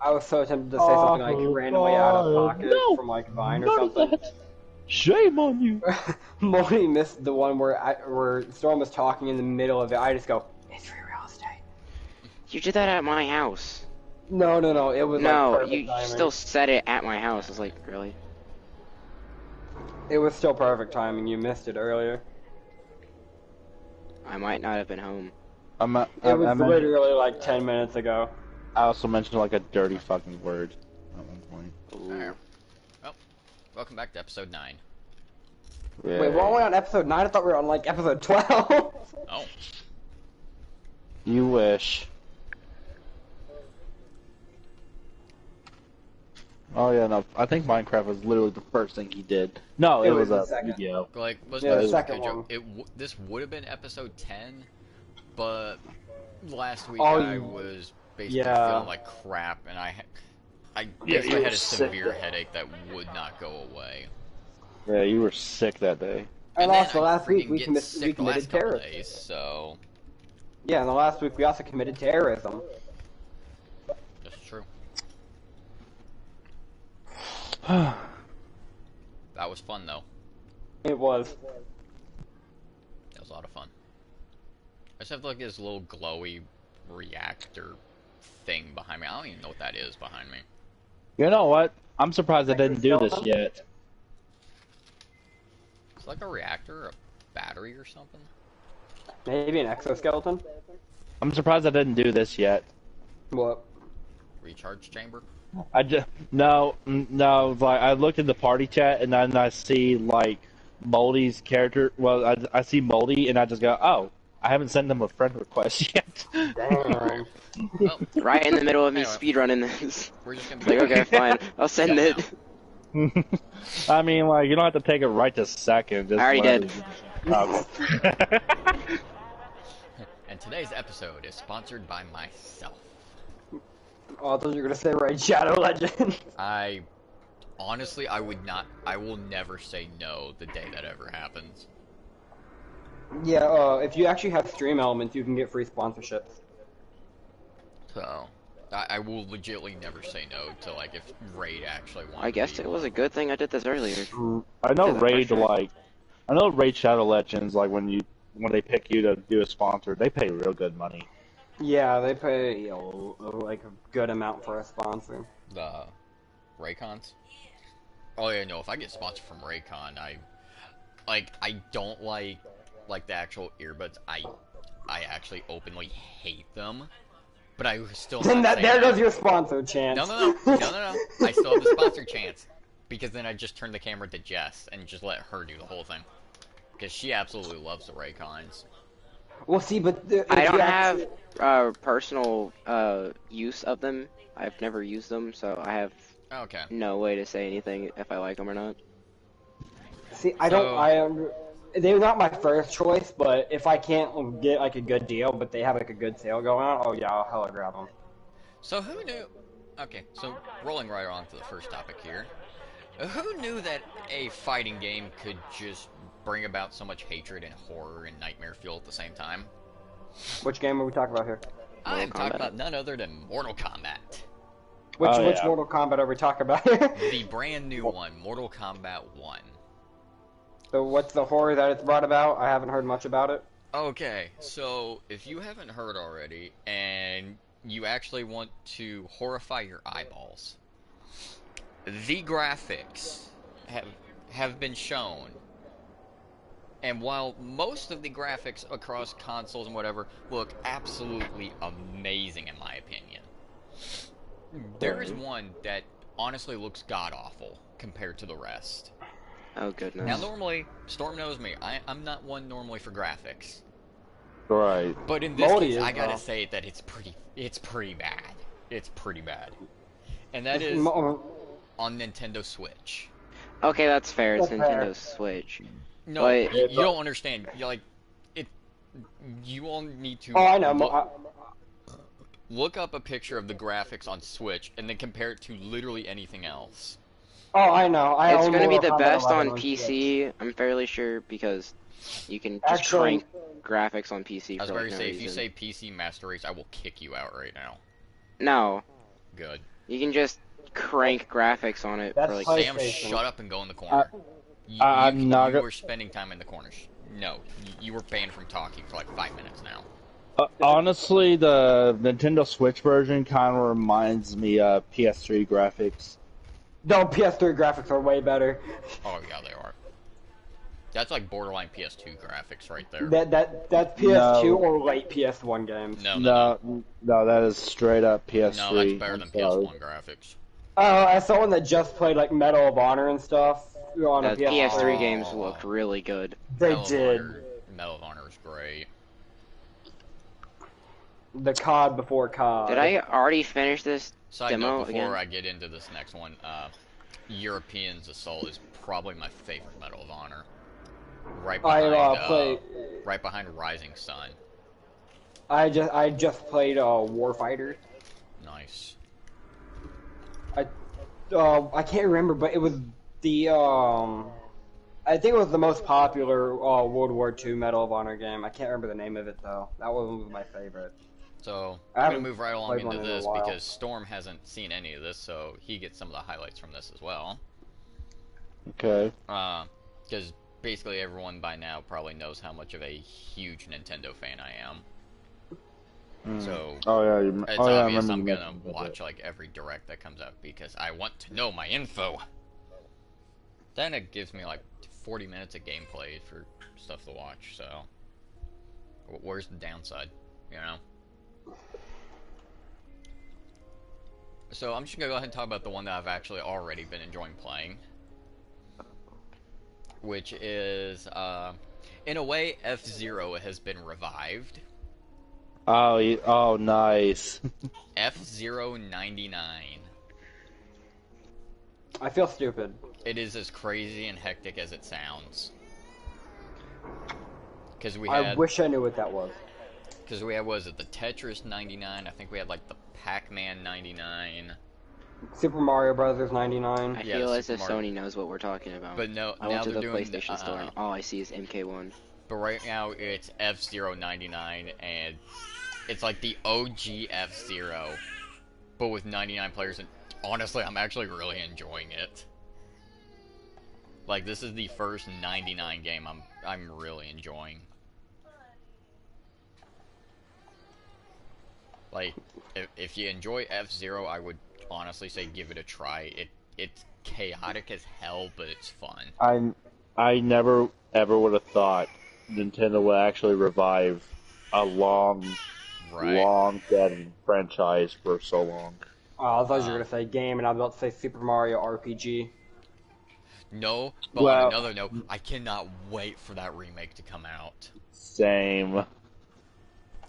I was so tempted to say something like randomly out of pocket No, from like Vine or none something. of that. Shame on you. Moldy missed the one where Storm was talking in the middle of it. I just go, it's free real estate. You did that at my house. No, it was like No, perfect you timing. still said it at my house. I was like, really? It was still perfect timing. You missed it earlier. I might not have been home. It was literally like 10 minutes ago. I also mentioned like a dirty fucking word at one point. Alright. Well, welcome back to episode 9. Yeah. Wait, we're only on episode 9? I thought we were on like episode 12. Oh. You wish. Oh yeah, no. I think Minecraft was literally the first thing he did. No, it was the a second. video. Like, the second one. This would have been episode 10, but last week Oh, I was basically feeling like crap, and I basically had a severe headache that would not go away. Yeah, you were sick that day. And then also last week we get sick the committed last couple terrorism. days, so Yeah, and the last week we also committed terrorism. that's true. That was fun though. It was. That was a lot of fun. I just have like this little glowy reactor thing behind me. I don't even know what that is behind me. You know what? I'm surprised I didn't do this yet. It's like a reactor, a battery or something. Maybe an exoskeleton? I'm surprised I didn't do this yet. What? Recharge chamber? I just no. Like I looked at the party chat and then I see like Moldy's character. Well, I see Moldy and I just go, oh, I haven't sent him a friend request yet. Damn. Well, Right in the middle of me anyway, speedrunning this. we're just gonna Like, okay, fine. I'll send Yeah, it. I mean, like you don't have to take it right this second. Just I already let did. it- And today's episode is sponsored by myself. Oh, I thought you were gonna say Raid Shadow Legend. I honestly, I will never say no the day that ever happens. Yeah, if you actually have stream elements, you can get free sponsorships. So, I will legitimately never say no to like if Raid actually wants. I guess it was a good thing I did this earlier. I know Yeah, that's Raid right. I know Raid Shadow Legends like when they pick you to do a sponsor, they pay real good money. Yeah, they pay like a good amount for a sponsor. The Raycons. Oh yeah, no. If I get sponsored from Raycon, I don't like the actual earbuds. I actually openly hate them. But I still. Then not saying there no. goes your sponsor chance. No. I still have the sponsor chance because then I just turn the camera to Jess and just let her do the whole thing because she absolutely loves the Raycons. Well, see, but I don't have personal use of them. I've never used them, so I have Okay. no way to say anything if I like them or not. See, they're not my first choice, but if I can't get like a good deal, but they have like a good sale going on, oh yeah, I'll hella grab them. So who knew? Okay, so rolling right on to the first topic here. Who knew that a fighting game could just bring about so much hatred and horror and nightmare fuel at the same time? Which game are we talking about here? I'm Kombat. talking about none other than Mortal Kombat. Which yeah. Mortal Kombat are we talking about here? The brand new one, Mortal Kombat 1. So what's the horror that it's brought about? I haven't heard much about it. Okay, so if you haven't heard already, and you actually want to horrify your eyeballs, the graphics have been shown. And while most of the graphics across consoles and whatever look absolutely amazing in my opinion, there is one that honestly looks god-awful compared to the rest. Oh goodness. Now normally, Storm knows me, I'm not one normally for graphics. Right. But in this Moldy case, is, I gotta though. say that it's pretty bad. It's pretty bad. And that is on Nintendo Switch. Okay, that's fair. It's That's fair. Nintendo Switch. No, But- you don't understand. You're like, you all need to Oh, I know. look up a picture of the graphics on Switch and then compare it to literally anything else. Oh, I know. It's own gonna be Mortal the Kombat best 11 on Switch. PC, I'm fairly sure, because you can just Actually- crank graphics on PC I was for about like to no say, if you reason. say PC Master Race, I will kick you out right now. No. Good. You can just crank graphics on it That's for like. Sam, PlayStation. shut up and go in the corner. I'm not you gonna- were spending time in the corners. No, you were banned from talking for like 5 minutes now. Honestly, the Nintendo Switch version kind of reminds me of PS3 graphics. No, PS3 graphics are way better. Oh yeah, they are. That's like borderline PS2 graphics right there. That's PS2 No. or late PS1 games. No, that is straight up PS3. No, that's better than PS1 graphics. As someone that just played like Medal of Honor and stuff on a The PS3, PS3 games looked really good. they did. Medal of Honor is great. The COD before COD. Did I already finish this Side demo note, before again? I get into this next one, Europeans Assault is probably my favorite Medal of Honor. Right behind, right behind Rising Sun. I just played Warfighter. Nice. I can't remember, but it was the I think it was the most popular World War II Medal of Honor game. I can't remember the name of it though. That one was my favorite. So I I'm gonna haven't move right along played into one in a this while. because Storm hasn't seen any of this, so he gets some of the highlights from this as well. Okay. Because basically everyone by now probably knows how much of a huge Nintendo fan I am. So it's obvious I'm you gonna mentioned watch like every direct that comes out because I want to know my info. Then it gives me like 40 minutes of gameplay for stuff to watch. So where's the downside? You know. So I'm just gonna go ahead and talk about the one that I've actually already been enjoying playing, which is in a way F-Zero has been revived. Oh, nice. F-Zero 99. I feel stupid. It is as crazy and hectic as it sounds. Because I wish I knew what that was. Because we had, was it the Tetris 99? I think we had like the Pac-Man 99. Super Mario Brothers 99. I Yeah, feel the as if Super Mario- Sony knows what we're talking about. But no, I now went to they're the doing PlayStation store and all I see is MK1. But right now it's F-Zero 99 and it's like the OG F-Zero, but with 99 players. And honestly, I'm actually really enjoying it. Like this is the first 99 game I'm really enjoying. Like if you enjoy F-Zero, I would honestly say give it a try. It's chaotic as hell, but it's fun. I never ever would have thought Nintendo would actually revive a long dead franchise for so long. Oh, I thought you were gonna say game, and I was about to say Super Mario RPG. No, but on another note, I cannot wait for that remake to come out. Same.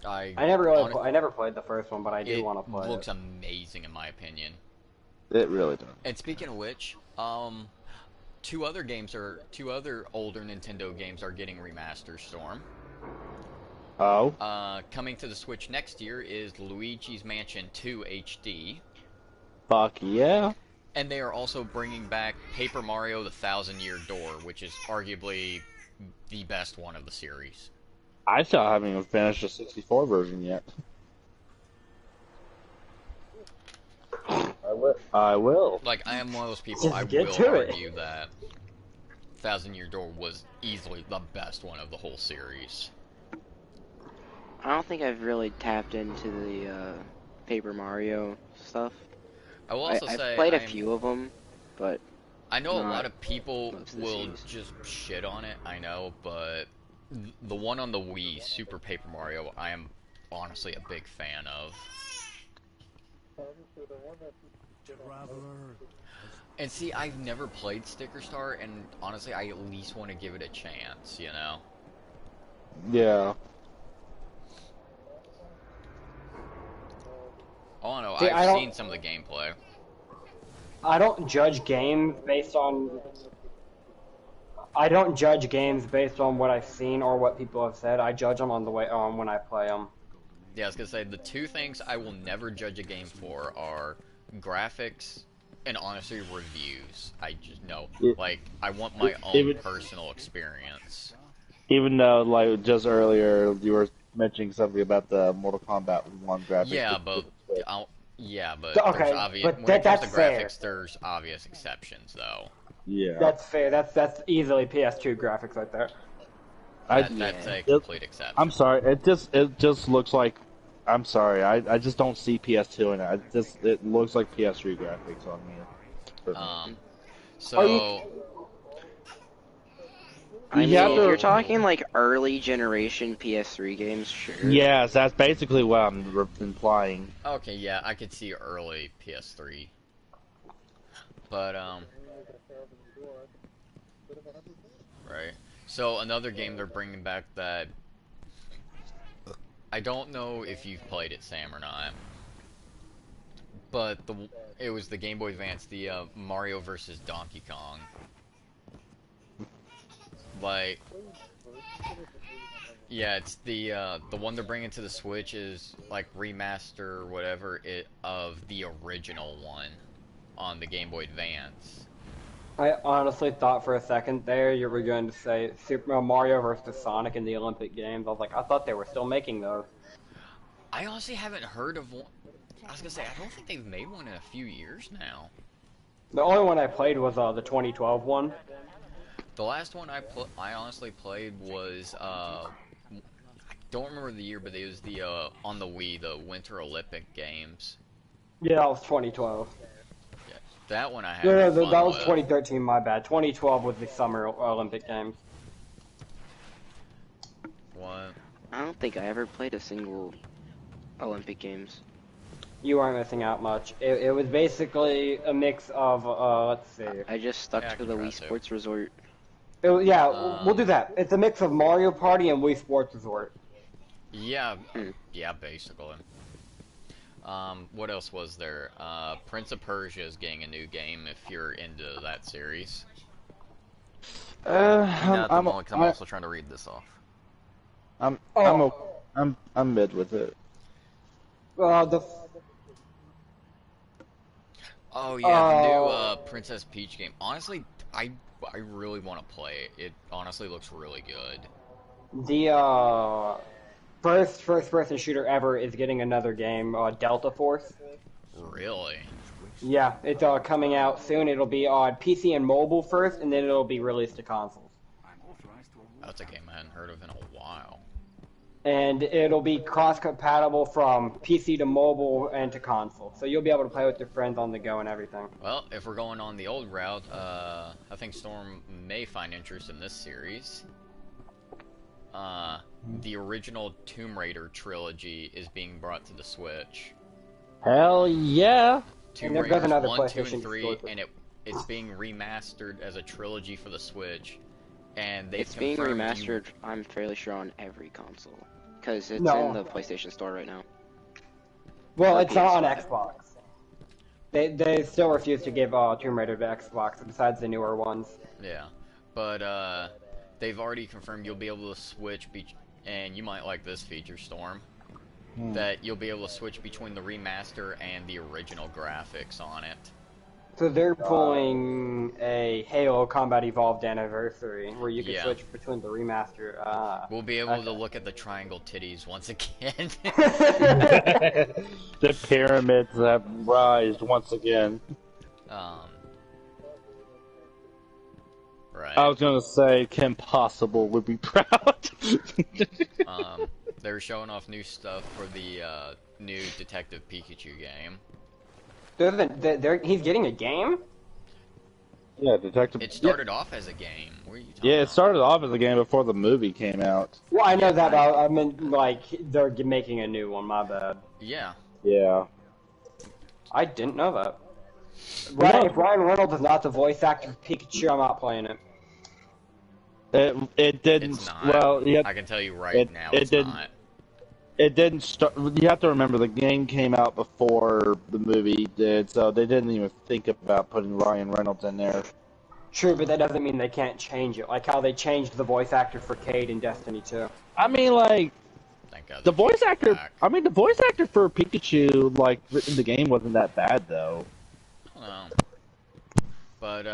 I never played the first one, but I do want to play It looks it. amazing in my opinion. It really does. And speaking of which, two other older Nintendo games are getting remasters, Storm. Oh? Coming to the Switch next year is Luigi's Mansion 2 HD. Fuck yeah. And they are also bringing back Paper Mario the Thousand Year Door, which is arguably the best one of the series. I still haven't even finished the 64 version yet. I will. Like, I am one of those people, Just I get will to it. argue that Thousand Year Door was easily the best one of the whole series. I don't think I've really tapped into the Paper Mario stuff. I will also I've say played a few of them, but I know a not lot of people most of the will series. just shit on it, I know, but the one on the Wii, Super Paper Mario, I am honestly a big fan of. And see, I've never played Sticker Star, and honestly, I at least want to give it a chance, you know? Yeah. Oh no, See, I've seen some of the gameplay. I don't judge games based on. I don't judge games based on what I've seen or what people have said. I judge them on the way when I play them. Yeah, I was gonna say, the two things I will never judge a game for are graphics and honestly reviews. I just know, like, I want my own personal experience. Even though, like, just earlier you were mentioning something about the Mortal Kombat 1 graphics. Yeah, but Yeah, but there's Okay, obvious but when it comes to that's fair. graphics, there's obvious exceptions though. Yeah. That's fair. That's easily PS2 graphics right there. I That's Yeah. a complete I'm exception. sorry. It just looks like. I'm sorry. I just don't see PS2 in it. It looks like PS3 graphics on here. For me. Um, Are you? so I You mean, have if you're to. talking like early generation PS3 games, sure. Yes, that's basically what I'm implying. okay, yeah, I could see early PS3, but right. So another game they're bringing back that I don't know if you've played it, Sam, or not, but it was the Game Boy Advance, the Mario versus Donkey Kong. Like, yeah, it's the one they're bringing to the Switch is like remaster or whatever it of the original one on the Game Boy Advance. I honestly thought for a second there you were going to say Super Mario versus Sonic in the Olympic Games. I was like, I thought they were still making those. I honestly haven't heard of one. I was gonna say I don't think they've made one in a few years now. The only one I played was the 2012 one. The last one I honestly played was I don't remember the year, but it was the on the Wii, the Winter Olympic Games. Yeah, that was 2012. Yeah, that one I had No, fun that was with. 2013. My bad. 2012 was the Summer Olympic Games. What? I don't think I ever played a single Olympic Games. You weren't missing out much. It was basically a mix of let's see. I just stuck Yeah, I to can the try Wii to. Sports Resort. Yeah, we'll do that. It's a mix of Mario Party and Wii Sports Resort. Yeah, Hmm. yeah, basically. What else was there? Prince of Persia is getting a new game if you're into that series. Not at the I'm moment, 'cause I'm also trying to read this off. I'm Oh, I'm mid with it. the Oh yeah, the new Princess Peach game. Honestly, I really want to play it. It honestly looks really good. the first person shooter ever is getting another game, Delta Force. Really? Yeah, it's coming out soon. It'll be on PC and mobile first, and then it'll be released to consoles. That's a game I hadn't heard of in a while. And it'll be cross-compatible from PC to mobile and to console. So you'll be able to play with your friends on the go and everything. Well, if we're going on the old route, I think Storm may find interest in this series. The original Tomb Raider trilogy is being brought to the Switch. Hell yeah! Tomb And there's Raiders another 1, 2, PlayStation and 3, exclusive. and it's being remastered as a trilogy for the Switch. And they've It's being confirmed remastered, I'm fairly sure, on every console. Because it's No. in the PlayStation Store right now. Well, Or it's not on PS5. Xbox. They still refuse to give Tomb Raider to Xbox, besides the newer ones. Yeah, but they've already confirmed you'll be able to switch and you might like this feature, Storm. That you'll be able to switch between the remaster and the original graphics on it. So they're pulling a Halo Combat Evolved anniversary, where you can Yeah. switch between the remaster. We'll be able to Okay. look at the triangle titties once again. The pyramids have rised once again. Right. I was gonna say Kim Possible would be proud. They're showing off new stuff for the new Detective Pikachu game. He's getting a game? Yeah, Detective. It started off as a game. What are you talking Yeah, it about? started off as a game before the movie came out. Well, I know that, but I mean, like, they're making a new one, my bad. Yeah. Yeah. I didn't know that. If Ryan Reynolds is not the voice actor for Pikachu, I'm not playing it. It didn't. It's not. Well, yeah, I can tell you right now it's didn't. not. It didn't start. You have to remember the game came out before the movie did, so they didn't even think about putting Ryan Reynolds in there. True, but that doesn't mean they can't change it. Like how they changed the voice actor for Cade in Destiny 2. I mean, like Thank God the they voice came actor. back. I mean, the voice actor for Pikachu, like in the game, wasn't that bad though. Well, but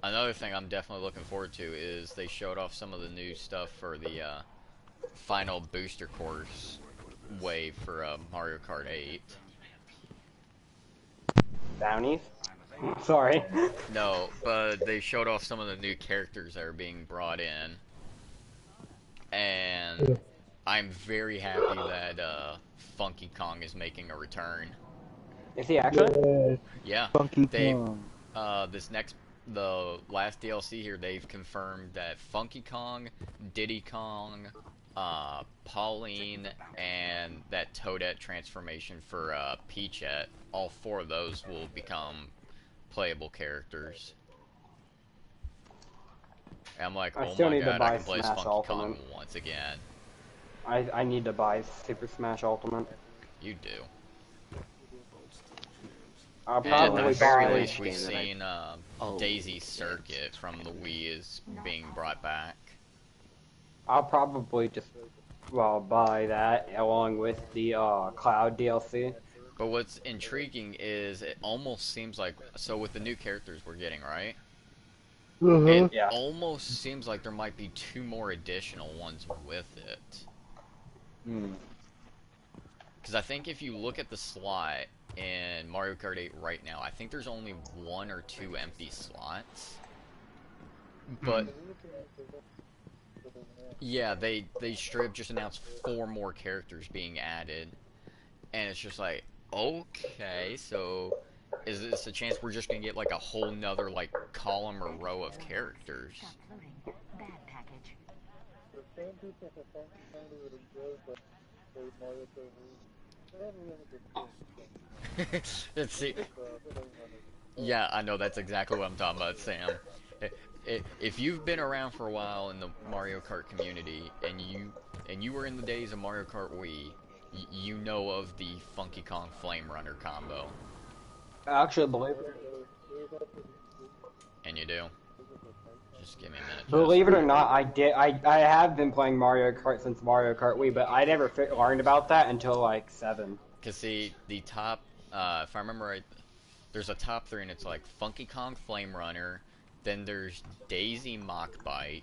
another thing I'm definitely looking forward to is they showed off some of the new stuff for the final booster course wave for Mario Kart 8. Bounties? Sorry. No, but they showed off some of the new characters that are being brought in, and I'm very happy that Funky Kong is making a return. Is he actually? Yeah. Yeah, Funky they Kong. the last DLC here, they've confirmed that Funky Kong, Diddy Kong, Pauline, and that Toadette transformation for Peachette, all four of those will become playable characters. And I'm like, I oh still my need to god, I buy can play as Smash Funky Kong Ultimate. once again. I need to buy Super Smash Ultimate. You do. I'll There's a And at probably the very buy. least, Smash we've game that I seen Daisy always get. Circuit from the Wii is being brought back. I'll probably just buy that along with the Cloud DLC. But what's intriguing is it almost seems like, so with the new characters we're getting, right? It Yeah. almost seems like there might be 2 more additional ones with it. Hmm. Because I think if you look at the slot in Mario Kart 8 right now, I think there's only 1 or 2 empty slots. But yeah, they straight up just announced 4 more characters being added, and it's just like, okay, so is this a chance we're just gonna get like a whole nother like column or row of characters? Let's see. Yeah, I know that's exactly what I'm talking about, Sam. If you've been around for a while in the Mario Kart community and you were in the days of Mario Kart Wii, you know of the Funky Kong Flame Runner combo, Actually, and you do. Just give me a minute, believe it Jess. or not, I have been playing Mario Kart since Mario Kart Wii, but I never learned about that until like 7. Cause see, the top, if I remember right, there's a top 3, and it's like Funky Kong Flame Runner, then there's Daisy Mach Bike,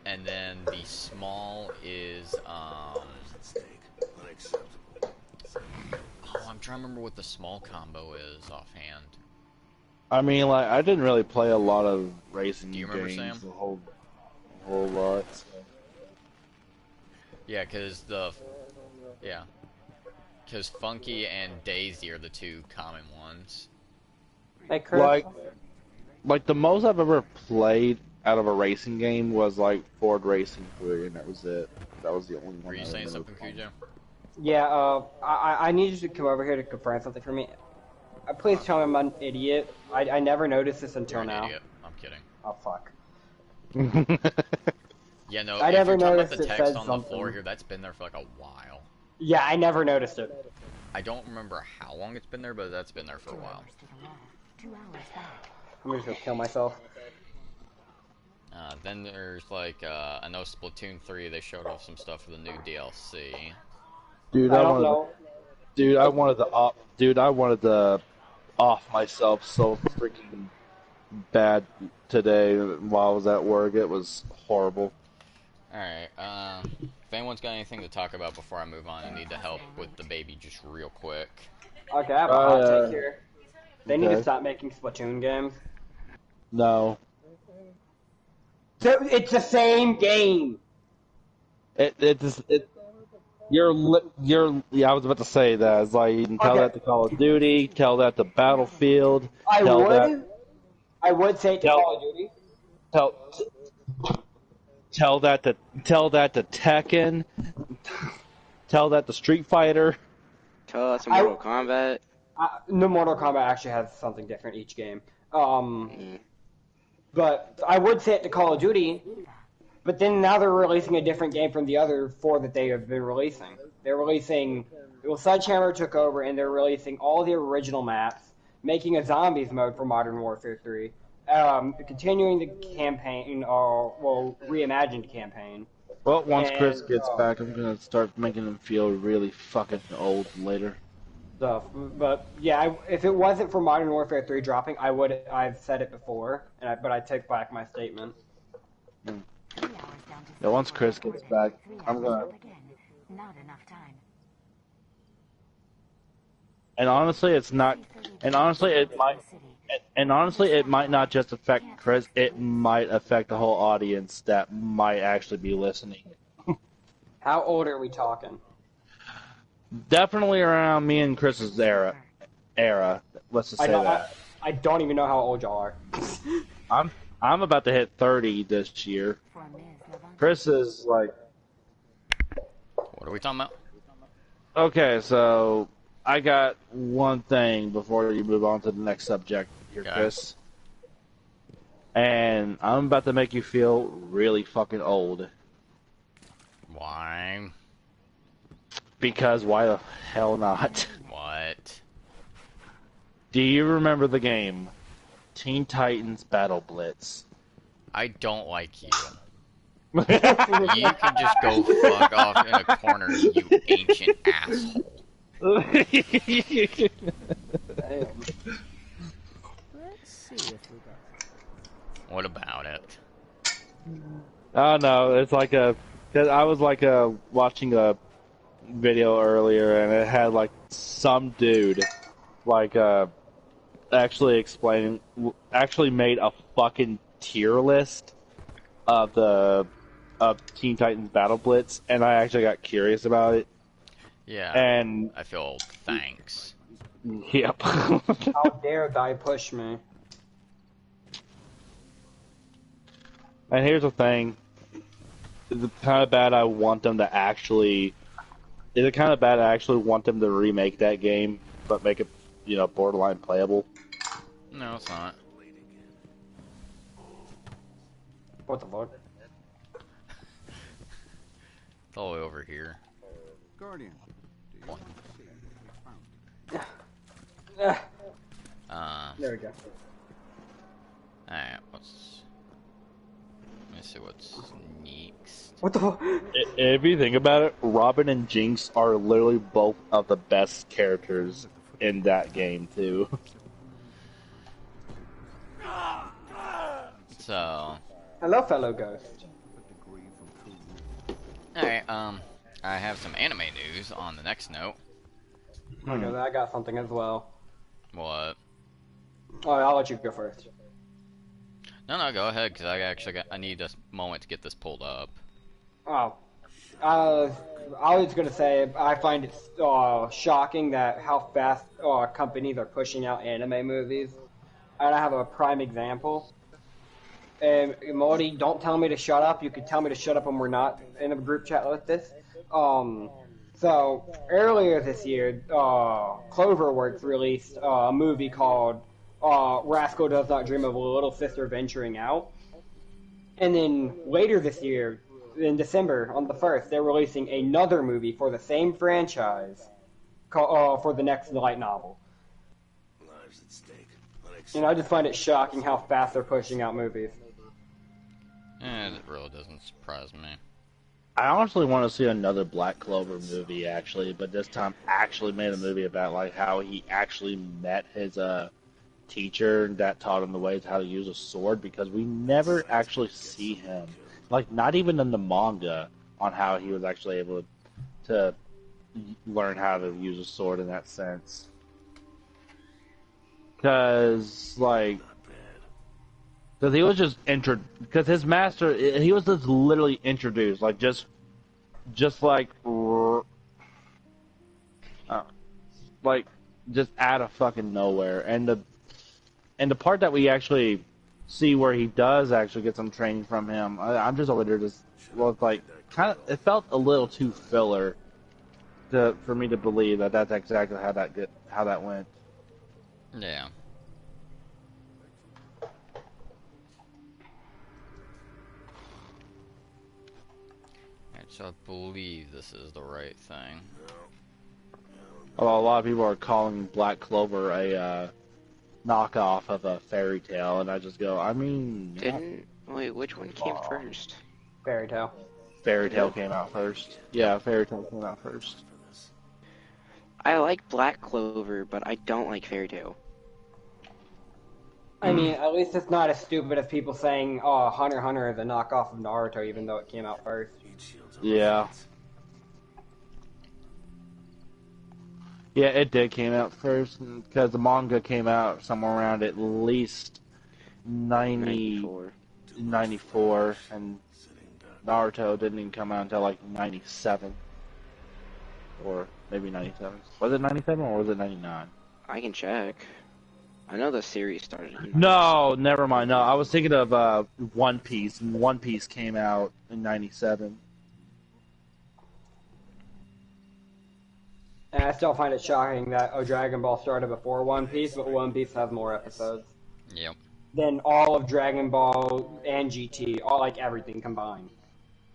and then the small is oh, I'm trying to remember what the small combo is offhand. I mean, like, I didn't really play a lot of racing Do you remember, games, Sam? a whole lot. So. Yeah, cause Funky and Daisy are the 2 common ones. Hey, Chris. Like the most I've ever played out of a racing game was like Ford Racing 3, and that was it. That was the only one. Were you I saying remember something, playing. Cujo? Yeah, I need you to come over here to confirm something for me. Please tell me I'm an idiot. I never noticed this until You're an now. idiot. I'm kidding. Oh, fuck. Yeah, no, I if never you're talking about noticed the it text said on the floor something. here, that's been there for like a while. Yeah, I never noticed it. I don't remember how long it's been there, but that's been there for a while. I'm just gonna kill myself. Then there's like, I know Splatoon 3, they showed off some stuff for the new DLC. Dude, I don't know. I wanted to off myself so freaking bad today while I was at work. It was horrible. Alright, if anyone's got anything to talk about before I move on, I need to help with the baby just real quick. Okay, I have a hot take here. They need to Okay. stop making Splatoon games. No. So it's the same game. Yeah, I was about to say that. It's like you can tell Okay. that to Call of Duty, tell that to Battlefield, I tell that would say it to tell Call of Duty. tell tell that to Tekken, tell that to Street Fighter. Tell us Mortal Kombat. No, Mortal Kombat actually has something different each game. Mm. But I would say it to Call of Duty. But then now they're releasing a different game from the other 4 that they have been releasing. They're releasing. Well, Sledgehammer took over, and they're releasing all the original maps, making a zombies mode for Modern Warfare 3, continuing the campaign, reimagined campaign. Well, once Chris And gets back, I'm gonna start making him feel really fucking old later. stuff. But yeah, if it wasn't for Modern Warfare 3 dropping, I've said it before, but I take back my statement. Yeah, once Chris gets back, I'm gonna. Not enough time. And honestly, it's not. And honestly, it might. And honestly, it might not just affect Chris. It might affect the whole audience that might actually be listening. How old are we talking? Definitely around me and Chris's era. Let's just say that. I don't even know how old y'all are. I'm about to hit 30 this year. Chris is like. What are we talking about? Okay, so I got one thing before you move on to the next subject here, Okay. Chris. And I'm about to make you feel really fucking old. Why? Because why the hell not? What? Do you remember the game Teen Titans Battle Blitz? I don't like you. You can just go fuck off in a corner, you ancient asshole. Damn. Let's see if we got. What about it? Oh no, it's like cause I was like watching a video earlier and it had like some dude like actually made a fucking tier list of Teen Titans Battle Blitz, and I actually got curious about it. Yeah. And I feel old. Thanks. yep. How dare thy push me? And here's the thing: is it kind of bad? I want them to actually. Is it kind of bad? I actually want them to remake that game, but make it, borderline playable. No, it's not. What the fuck? It's all the way over here. Guardian. What? There we go. Alright, let me see what's next. What the fuck? If you think about it, Robin and Jinx are literally both of the best characters in that game too. So, Hello, fellow ghost. alright, I have some anime news on the next note. Okay, I got something as well. What? Oh, I'll let you go first. No, go ahead, because I need a moment to get this pulled up. Oh. I was gonna say, I find it shocking that how fast companies are pushing out anime movies. And I have a prime example. And Morty, don't tell me to shut up. You can tell me to shut up when we're not in a group chat like this. So earlier this year, Cloverworks released a movie called Rascal Does Not Dream of a Little Sister Venturing Out. And then later this year, in December, on the 1st, they're releasing another movie for the same franchise for the next light novel. Lives at stake. And I just find it shocking how fast they're pushing out movies. It really doesn't surprise me. I honestly want to see another Black Clover movie, actually, but this time actually made a movie about like how he actually met his teacher that taught him the ways how to use a sword, because we never actually see him, like not even in the manga, on how he was actually able to learn how to use a sword in that sense. Because he was just because his master, he was just literally introduced, like just out of fucking nowhere, and the part that we actually see where he does actually get some training from him, I'm just over there just like kind of, it felt a little too filler for me to believe that that's exactly how that went. Yeah. Alright, so I believe this is the right thing. Well, a lot of people are calling Black Clover a knockoff of a fairy tale, and I just go, I mean... Wait, which one came first? Fairy tale. Fairy Tale came out first. Yeah, Fairy Tale came out first. I like Black Clover, but I don't like Fairy Tail. I mean, at least it's not as stupid as people saying, oh, Hunter x Hunter is a knockoff of Naruto, even though it came out first. Yeah. Yeah, it did came out first because the manga came out somewhere around at least 90, 94. 94, and Naruto didn't even come out until like 97 or maybe 97. Was it 97 or was it 99? I can check. I know the series started in 97. No, never mind. No, I was thinking of One Piece. And One Piece came out in 97. And I still find it shocking that Dragon Ball started before One Piece, but One Piece has more episodes Yep. than all of Dragon Ball and GT, all like everything combined.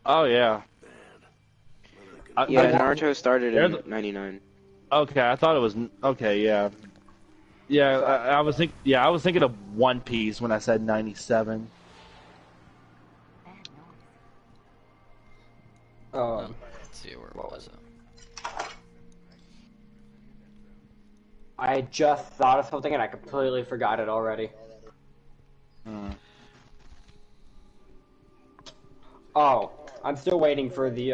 Oh yeah. Yeah, Naruto started in 99. Okay, I thought it was okay. Yeah, yeah. I was think. Yeah, I was thinking of One Piece when I said 97. Let's see where was it. I just thought of something and I completely forgot it already. Oh, I'm still waiting for the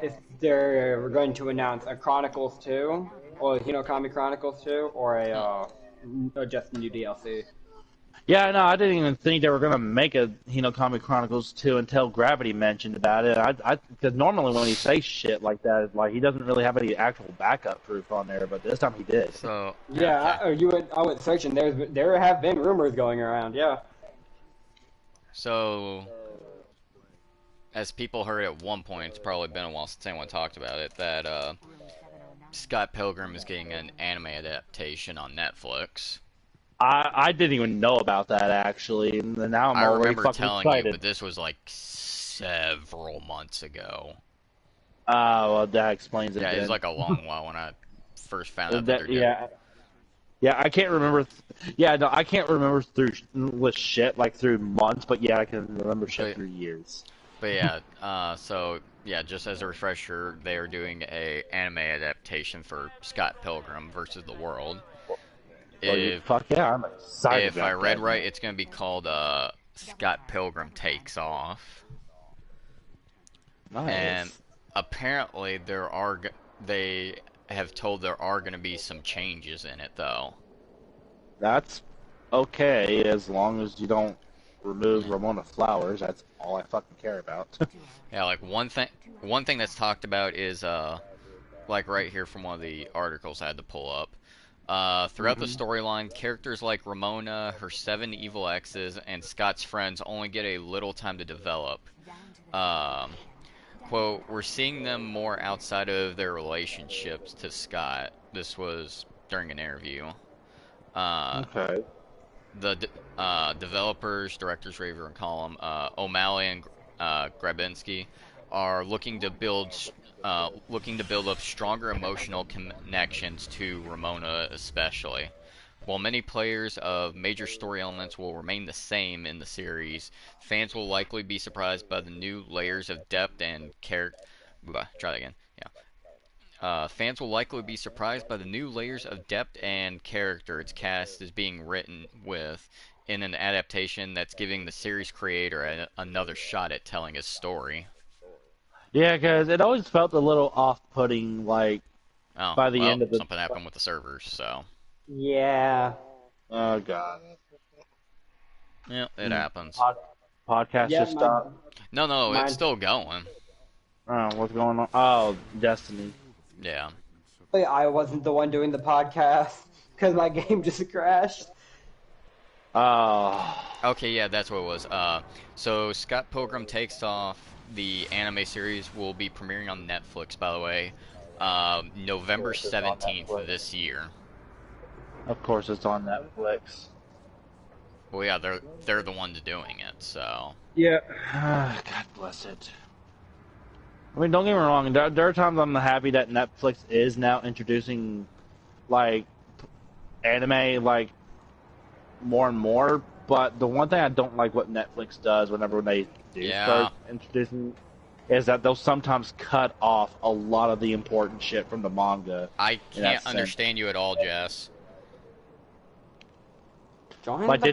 if they're going to announce a Chronicles 2 or Hinokami Chronicles 2 or a just new DLC. Yeah, no, I didn't even think they were gonna make a Hinokami Chronicles 2 until Gravity mentioned about it. Because normally when he says shit like that, like he doesn't really have any actual backup proof on there, but this time he did. So Yeah, okay. I went searching. There have been rumors going around. Yeah. So, as people heard at one point, it's probably been a while since anyone talked about it, that Scott Pilgrim is getting an anime adaptation on Netflix. I didn't even know about that actually, and now I'm I already remember fucking telling excited. you, but this was like several months ago. Well, that explains it. Yeah, it was then. like a long while when I first found out that they're doing. Yeah, I can't remember. Yeah, no, I can't remember with shit like through months, but yeah, I can remember shit through years. But yeah, so yeah, just as a refresher, they are doing a anime adaptation for Scott Pilgrim versus the World. Fuck yeah, I'm excited. If I read right, it's gonna be called Scott Pilgrim Takes Off. Nice. And apparently they have told there are gonna be some changes in it though. That's okay as long as you don't remove Ramona Flowers. That's all I fucking care about. Yeah, like one thing that's talked about is like right here from one of the articles I had to pull up. Throughout the storyline, characters like Ramona, her 7 evil exes, and Scott's friends only get a little time to develop. Quote, we're seeing them more outside of their relationships to Scott. This was during an interview. Okay. The developers, directors, Raver and Column, O'Malley and Grabinski are looking to build up stronger emotional connections to Ramona especially. While many players of major story elements will remain the same in the series, fans will likely be surprised by the new layers of depth and character. Try that again. Yeah. Fans will likely be surprised by the new layers of depth and character its cast is being written with in an adaptation that's giving the series creator another shot at telling his story. Yeah, because it always felt a little off-putting, like, by the end of the... something happened with the servers, so... Yeah. Oh, God. Yeah, it happens. Podcast just stopped? No, it's still going. Oh, what's going on? Oh, Destiny. Yeah. I wasn't the one doing the podcast because my game just crashed. Oh. Okay, yeah, that's what it was. So Scott Pilgrim Takes Off, the anime series, will be premiering on Netflix, by the way, November 17th of this year. Of course, it's on Netflix. Well, yeah, they're the ones doing it, so. Yeah. God bless it. I mean, don't get me wrong. There are times I'm happy that Netflix is now introducing, like, anime, like, more and more. But the one thing I don't like what Netflix does whenever they do start introducing is that they'll sometimes cut off a lot of the important shit from the manga. I can't understand you at all, Jess. Like they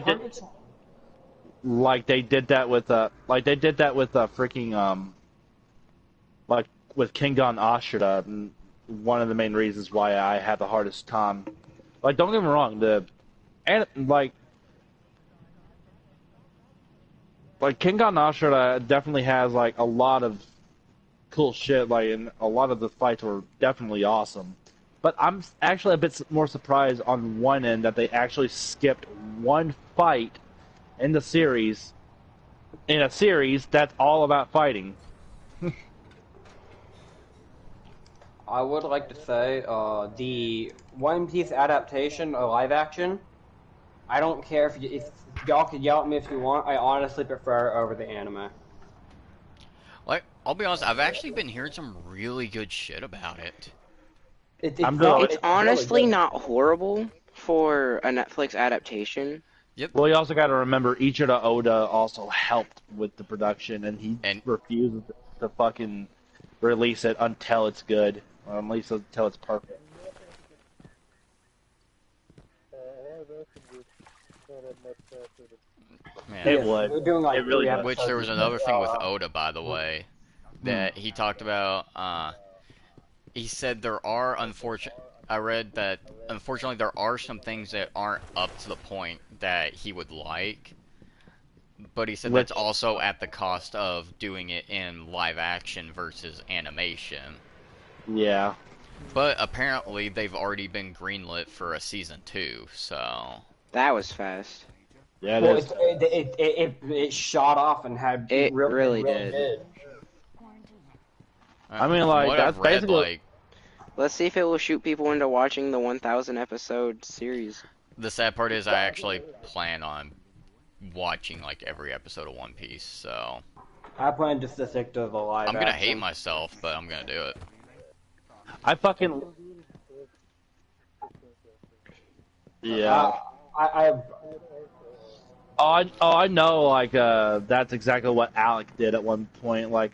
did that with freaking like with Kengan Ashura, and one of the main reasons why I have the hardest time. Like, don't get me wrong, like Kengan Ashura definitely has like a lot of cool shit. Like, and a lot of the fights were definitely awesome. But I'm actually a bit more surprised on one end that they actually skipped one fight in the series, in a series that's all about fighting. I would like to say the One Piece adaptation, live action. I don't care if y'all could yell at me if you want. I honestly prefer it over the anime. Like, I'll be honest, I've actually been hearing some really good shit about it. It's honestly not horrible for a Netflix adaptation. Yep. Well, you also got to remember Ichiro Oda also helped with the production, and he refuses to fucking release it until it's good, or at least until it's perfect. Man. It would. We're doing like it really would. Which there was another thing with Oda, by the way, that he talked about. He said there are I read that unfortunately there are some things that aren't up to the point that he would like. But he said that's also at the cost of doing it in live action versus animation. Yeah. But apparently they've already been greenlit for a season 2, so... That was fast. Yeah, well, it shot off and had it really did. I mean, like, that's basically... Like, let's see if it will shoot people into watching the 1,000 episode series. The sad part is I actually plan on watching, like, every episode of One Piece, so... I plan just to stick to the live I'm gonna action. hate myself, but I'm gonna do it. I fucking... Yeah. I know, like, that's exactly what Alec did at one point, like,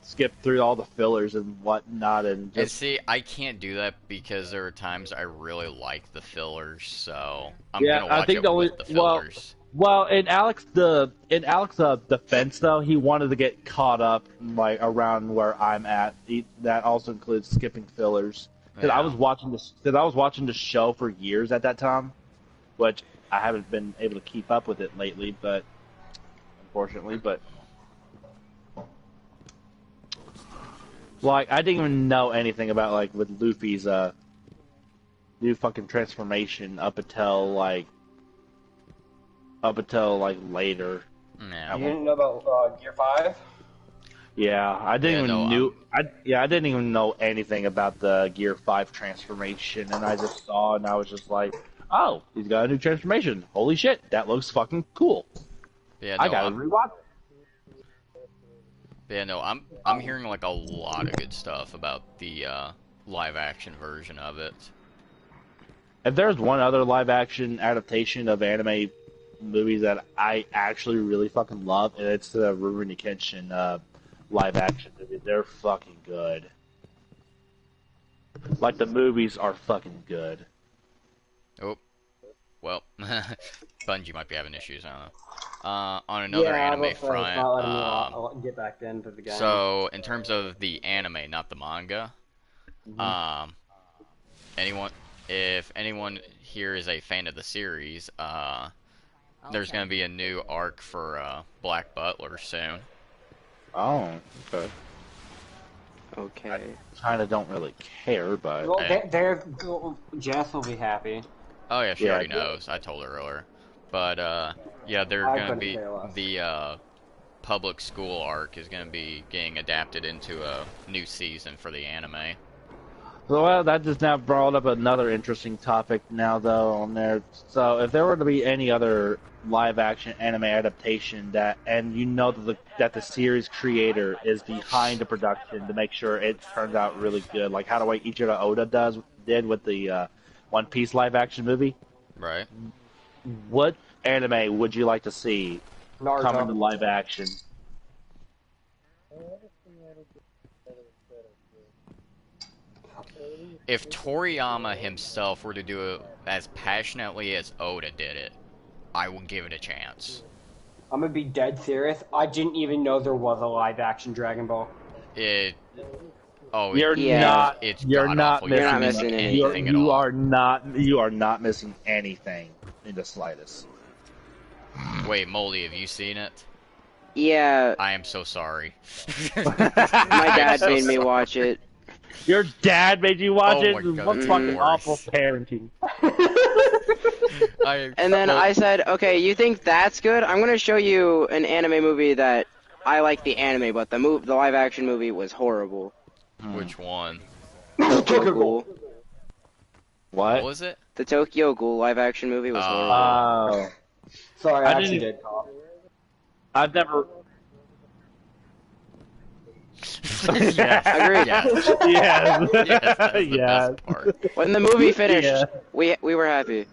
skip through all the fillers and whatnot, and just... And see, I can't do that because there are times I really like the fillers, so I'm gonna watch with the fillers. Well, in Alex's defense, though, he wanted to get caught up, like, around where I'm at. That also includes skipping fillers. Because I was watching the show for years at that time, which I haven't been able to keep up with it lately, but unfortunately, but like I didn't even know anything about like with Luffy's new fucking transformation up until like later. Yeah. You didn't know about Gear 5? Yeah, I didn't even know anything about the Gear 5 transformation, and I just saw and I was just like, oh, he's got a new transformation. Holy shit, that looks fucking cool. Yeah, no, I gotta rewatch it. Yeah, no, I'm hearing like a lot of good stuff about the live action version of it. If there's one other live action adaptation of anime movies that I actually really fucking love, and it's the Rurouni Kenshin live action movies. They're fucking good. Like the movies are fucking good. Oh, well, Bungie might be having issues. I don't know. On another anime front, get back into the game. So in terms of the anime, not the manga, if anyone here is a fan of the series, there's going to be a new arc for Black Butler soon. Oh, okay. Okay. I kind of don't really care, but... Well, Jess will be happy. Oh yeah, she already knows. I told her earlier. But, yeah, they're going to be... The, public school arc is going to be getting adapted into a new season for the anime. Well, that just now brought up another interesting topic now, though, on there. So, if there were to be any other live-action anime adaptation and you know that the series creator is behind the production to make sure it turns out really good, like how the way Ichiro Oda did with the One Piece live-action movie. Right. What anime would you like to see come into live action? If Toriyama himself were to do it as passionately as Oda did it, I would give it a chance. I'm gonna be dead serious. I didn't even know there was a live-action Dragon Ball. Oh, You're Yeah. not. it's You're god not awful. missing. You're not missing missing anything at You all. are not. You are not missing anything in the slightest. Wait, Moldy, have you seen it? Yeah, I am so sorry. my I'm dad so made me sorry. watch it. Your dad made you watch Oh it. my God, What that's fucking worse. awful parenting. And then well, I said, okay, you think that's good? I'm gonna show you an anime movie that I like the anime, but the live action movie was horrible. which one? Tokyo Ghoul. What What? was it? The Tokyo Ghoul live action movie was horrible. Oh. Sorry, I I actually didn't- did call. I've never. Yes. Agreed. Yes. Yes. Yes, that's the Yes. best part. When the movie finished, Yeah. we were happy.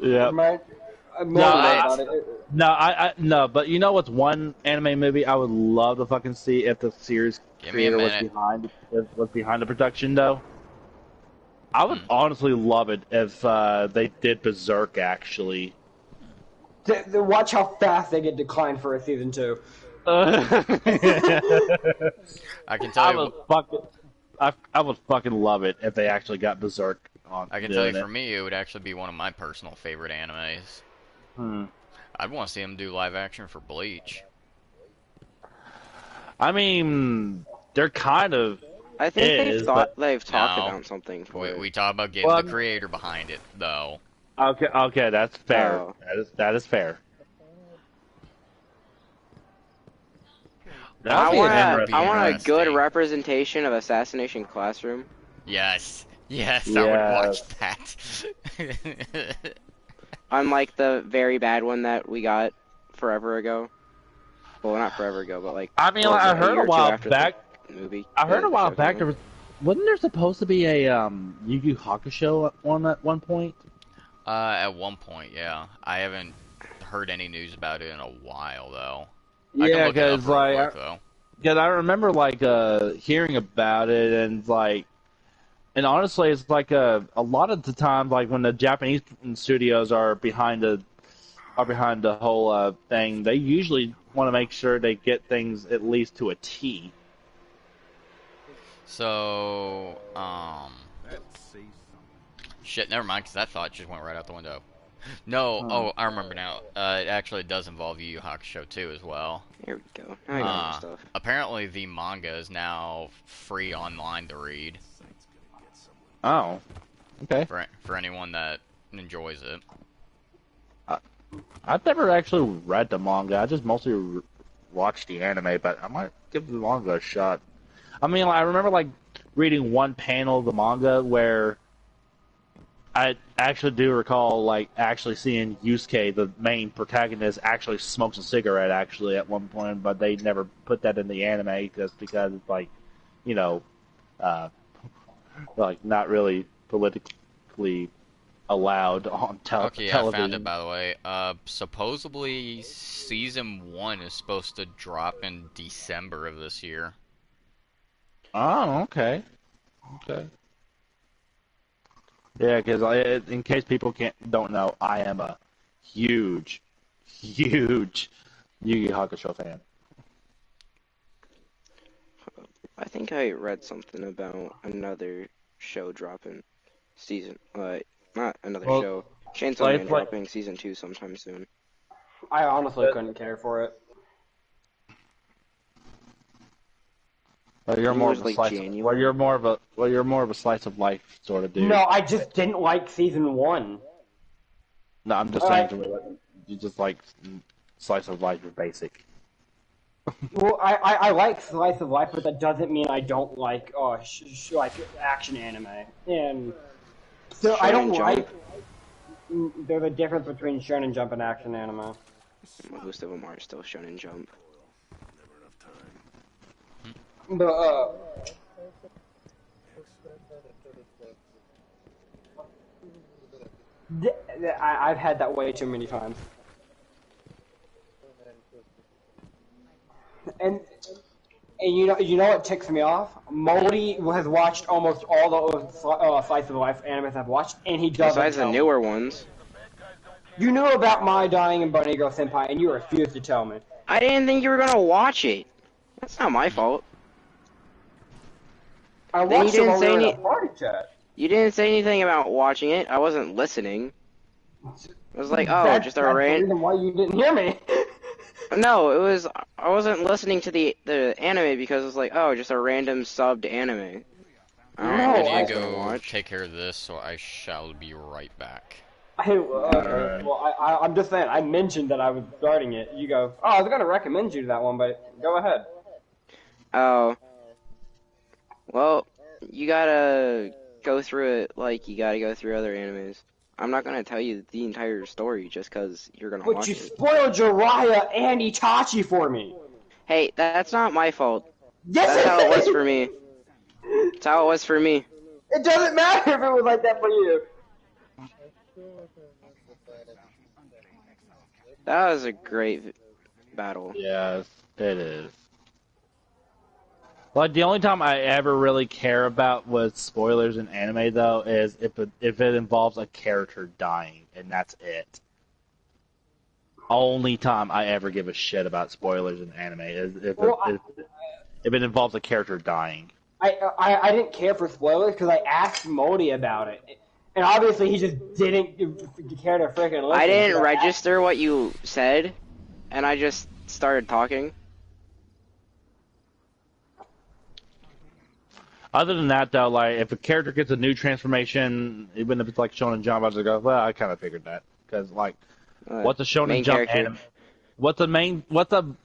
Yeah. I'm No, more I- about it. No, but you know what's one anime movie I would love to fucking see if the series Give me a creator minute. was behind the production though? I would honestly love it if they did Berserk actually. Watch how fast they get declined for a season 2. I can tell I you. would I would fucking love it if they actually got Berserk on. I can tell you, doing for me, it would actually be one of my personal favorite animes. it. I'd want to see them do live action for Bleach. I mean, they're kind of. I think Is, they've talked No. about something for it. We talk about getting Well, the creator behind it, though. Okay, that's fair. Oh. That is fair. I That'd be want an a interesting good interesting. representation of Assassination Classroom. Yes. Yes, I would watch that. Unlike the very bad one that we got forever ago. Well, not forever ago, but like. I mean, what was I it, heard year a or two while after back. the movie. I heard the a while show back came there wasn't there supposed to be a Yu Yu Hakusho one at one point? At one point, yeah. I haven't heard any news about it in a while, though. I can Yeah, look it up because real like, quick, though. because I remember like hearing about it and like, and honestly, it's like a lot of the time like when the Japanese studios are behind the whole thing, they usually want to make sure they get things at least to a T. So, Let's see something. shit, never mind, because that thought just went right out the window. No, oh, I remember now. It actually does involve Yu Yu Hakusho, too, as well. Here we go. Now I know more stuff. Apparently, the manga is now free online to read Oh, okay. for anyone that enjoys it. I've never actually read the manga. I just mostly watched the anime, but I might give the manga a shot. I mean, I remember like reading one panel of the manga where I actually do recall like actually seeing Yusuke, the main protagonist, actually smokes a cigarette actually at one point, but they never put that in the anime just because it's like, you know, like not really politically allowed on Okay, television. I found it, by the way. Supposedly, Season 1 is supposed to drop in December of this year. Oh, okay. Okay. Yeah, because in case people don't know, I am a huge Yu Yu Hakusho fan. I think I read something about another show dropping season. Not another Well, show. Chainsaw like- Man dropping season 2 sometime soon. I honestly couldn't care for it. Well, you're It more was of a like slice. January. Well, you're more of a slice of life sort of dude. No, I just didn't like season 1. No, I'm just saying. You just like slice of life. You're basic. Well, I like slice of life, but that doesn't mean I don't like like action anime. And so I don't Shonen Jump. like. There's a difference between Shonen Jump and action anime. Most of them are still Shonen Jump. But I've had that way too many times. And you know what ticks me off? Moldy has watched almost all the slice of life animes I've watched, and he doesn't. Besides the tell me. newer ones. You knew about My Dying and Bunny Girl Senpai, and you refused to tell me. I didn't think you were gonna watch it. That's not my fault. I Then you watched it didn't while we say were in any. a party chat. You didn't say anything about watching it. I wasn't listening. I was like, oh, just a That's the rant. reason why you didn't hear me. No, it was. I wasn't listening to the anime because it was like, oh, just a random subbed anime. I don't Alright, know I what need I to was gonna go watch. take care of this, so I shall be right back. I'm just saying, I mentioned that I was starting it. You go, oh, I was going to recommend you to that one, but go ahead. Oh, well, you gotta go through it like you gotta go through other animes. I'm not gonna tell you the entire story just because you're gonna But watch you it. spoiled Jiraiya and Itachi for me. Hey, that's not my fault. Yes, That's how it was for me. That's how it was for me. It doesn't matter if it was like that for you. That was a great battle. Yes, it is. Like the only time I ever really care about with spoilers in anime, though, is if it involves a character dying, and that's it. Only time I ever give a shit about spoilers in anime is if it involves a character dying. I didn't care for spoilers because I asked Modi about it. And obviously he just didn't care to freaking listen. I didn't register what you said, and I just started talking. Other than that, though, like if a character gets a new transformation, even if it's like Shonen Jump, I just go, well, I kind of figured that because like, what's a Shonen main Jump character. anime? What is a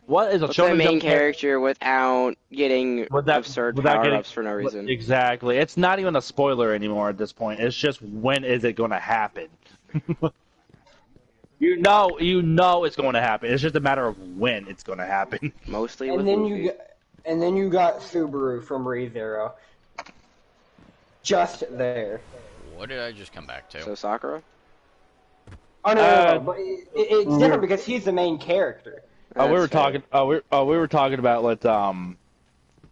What's Shonen the main Jump character without getting absurd power-ups for no reason? Exactly. It's not even a spoiler anymore at this point. It's just when is it going to happen? you know it's going to happen. It's just a matter of when it's going to happen. Mostly And with then Luffy. you got Subaru from ReZero. Just there. What did I just come back to? So Sakura? Oh no, but it's different because he's the main character. We were That's fair. talking. We were talking about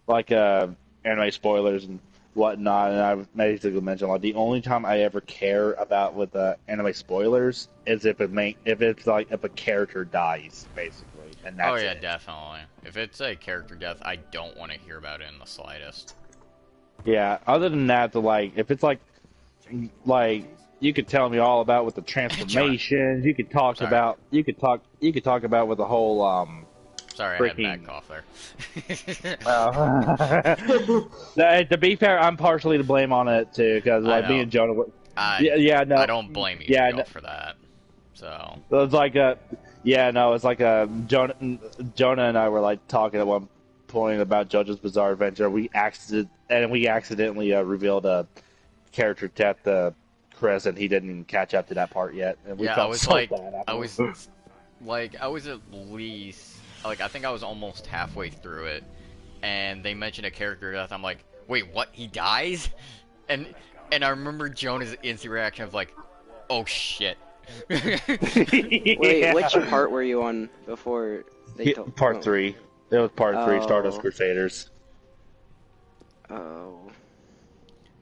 like anime spoilers and whatnot, and I basically mentioned like the only time I ever care about with anime spoilers is if a character dies, basically, and that's Oh yeah, it. definitely. If it's a character death, I don't want to hear about it in the slightest. Yeah. Other than that, if it's like you could tell me all about with the transformations. You could talk Sorry. about. You could talk about with the whole Sorry, freaking- I had a bad cough there. To be fair, I'm partially to blame on it too, because I like me know. and Jonah. I don't blame you for that. So It's like Jonah and I were like talking at one point about JoJo's Bizarre Adventure. We accidentally revealed a character death to Chris, and he didn't even catch up to that part yet. And we yeah, felt I was so like, bad I afterwards. was at least I think I was almost halfway through it, and they mentioned a character death. I'm like, wait, what? He dies? And I remember Jonah's instant reaction of like, oh shit. Wait, which part were you on before they told? Part 3. It was part 3, Oh. Stardust Crusaders. Oh.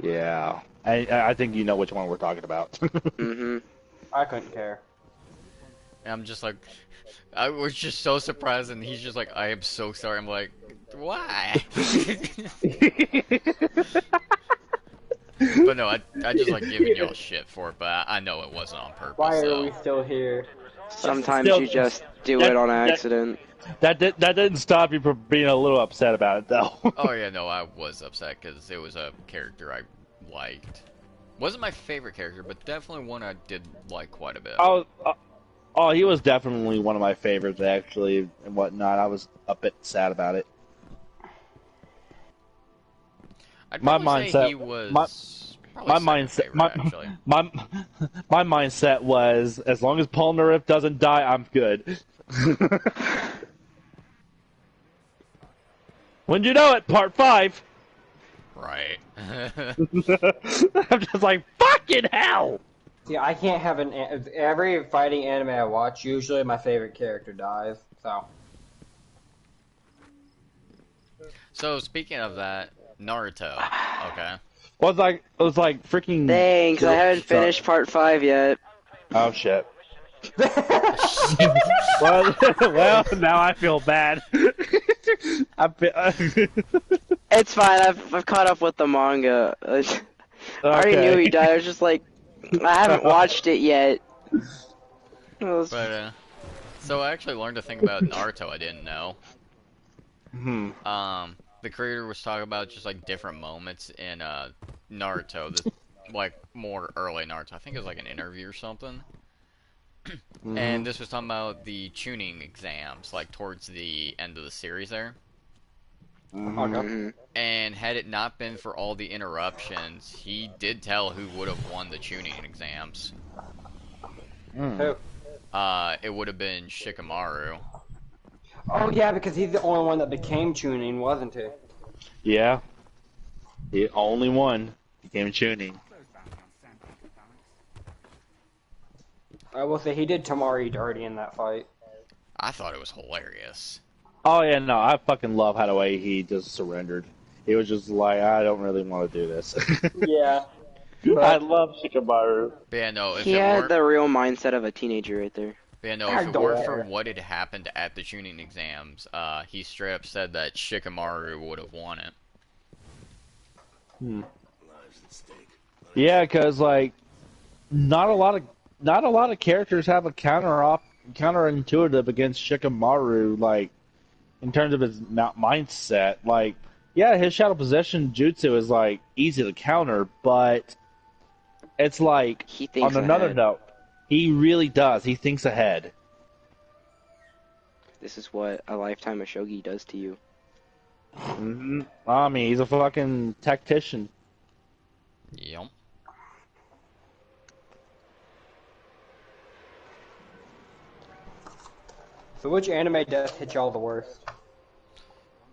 Yeah. I think you know which one we're talking about. Mm-hmm. I couldn't care. And I'm just like, I was just so surprised, and he's just like, I am so sorry. I'm like, why? But no, I just like giving y'all shit for it, but I know it wasn't on purpose. Why are so. we still here? Sometimes Still- you just do it on accident. That didn't stop you from being a little upset about it, though. Oh yeah, no, I was upset because it was a character I liked. Wasn't my favorite character, but definitely one I did like quite a bit. Oh, he was definitely one of my favorites, actually, and whatnot. I was a bit sad about it. I'd my probably say mindset- he was my probably my second mindset, favorite, actually. my mindset was, as long as Polnareff doesn't die, I'm good. When you know it, part 5. Right. I'm just like, fucking hell! See, I can't have every fighting anime I watch. Usually, my favorite character dies. So So speaking of that, Naruto. Okay. Well, it was like freaking. Thanks, I haven't Sorry. finished part 5 yet. Oh shit. well, now I feel bad. It's fine. I've caught up with the manga. I already knew he died. I was just like, I haven't watched it yet. But so I actually learned a thing about Naruto I didn't know. The creator was talking about just like different moments in Naruto, this like more early Naruto. I think it was like an interview or something. And this was talking about the tuning exams, like towards the end of the series there. Okay. And had it not been for all the interruptions, he did tell who would have won the tuning exams. Who? It would have been Shikamaru. Oh yeah, because he's the only one that became tuning, wasn't he? Yeah. The only one became tuning. I will say he did Tamari dirty in that fight. I thought it was hilarious. Oh yeah, no, I fucking love how the way he just surrendered. He was just like, I don't really want to do this. Yeah. I love Shikamaru. But yeah, no, if He it had weren't, the real mindset of a teenager right there. but yeah, no, I if it don't weren't for care. what had happened at the tuning exams, he straight up said that Shikamaru would have won it. Yeah, because like, not a lot of characters have a counterintuitive against Shikamaru, like in terms of his mindset. Like, yeah, his shadow possession jutsu is like easy to counter, but it's like He thinks on another ahead. note, he really does. He thinks ahead. This is what a lifetime of shogi does to you. I mean, he's a fucking tactician. Yep. So which anime death hit y'all the worst?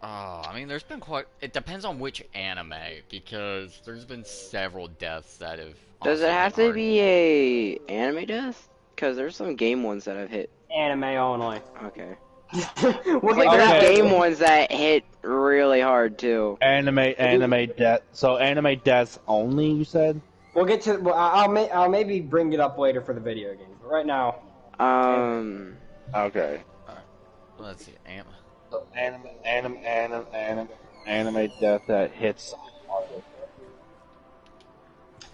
I mean, there's been quite. It depends on which anime, because there's been several deaths that have. Does it honestly have been to hard. be a anime death? Because there's some game ones that I've hit. Anime only. Okay. We'll Like get there's back Okay. to game ones that hit really hard too. Anime death. So anime deaths only, you said? We'll get to. Well, I'll maybe bring it up later for the video game. But right now, Okay. Let's see. Anime death that hits hardest.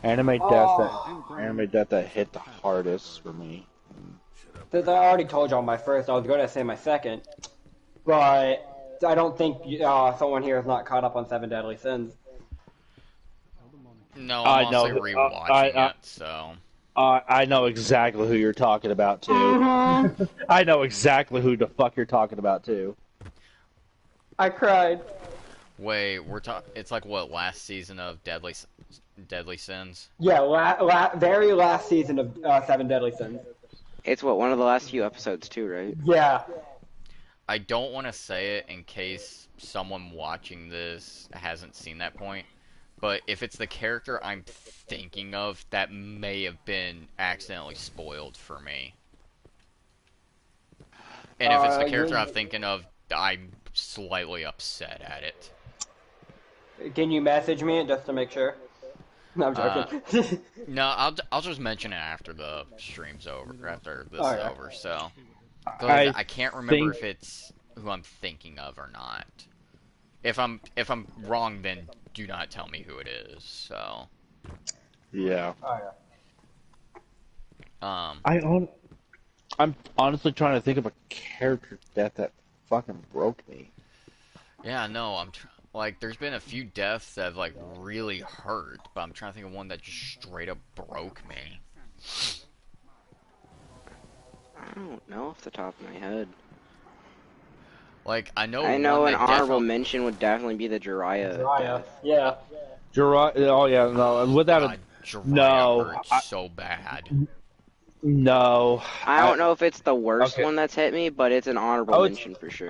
Anime death that hit the hardest for me. since I already told y'all my first, I was going to say my second, but I don't think someone here is not caught up on Seven Deadly Sins. No, I I'm know. honestly rewatching it, so. I know exactly who you're talking about too. I know exactly who the fuck you're talking about too. I cried. Wait, we're talking. It's like what, last season of Deadly Sins? Yeah, very last season of Seven Deadly Sins. it's what, one of the last few episodes too, right? Yeah. I don't want to say it in case someone watching this hasn't seen that point, but if it's the character I'm thinking of, that may have been accidentally spoiled for me. And if it's the character I'm thinking of, I'm slightly upset at it. Can you message me just to make sure? No, I'm joking. No, I'll just mention it after the stream's over, after this Alright. is over. So, 'cause I I can't remember think- if it's who I'm thinking of or not. If I'm wrong, then do not tell me who it is. So, Yeah. Oh, I'm honestly trying to think of a character death that fucking broke me. yeah, no, like there's been a few deaths that have like really hurt, but I'm trying to think of one that just straight up broke me. I don't know off the top of my head. Like I know I know one an that honorable defi- mention would definitely be the Jiraiya death. yeah. Oh yeah, no. Without God, a Jiraiya no, hurt so bad. no. I don't know if it's the worst Okay. one that's hit me, but it's an honorable Oh, it's- mention for sure.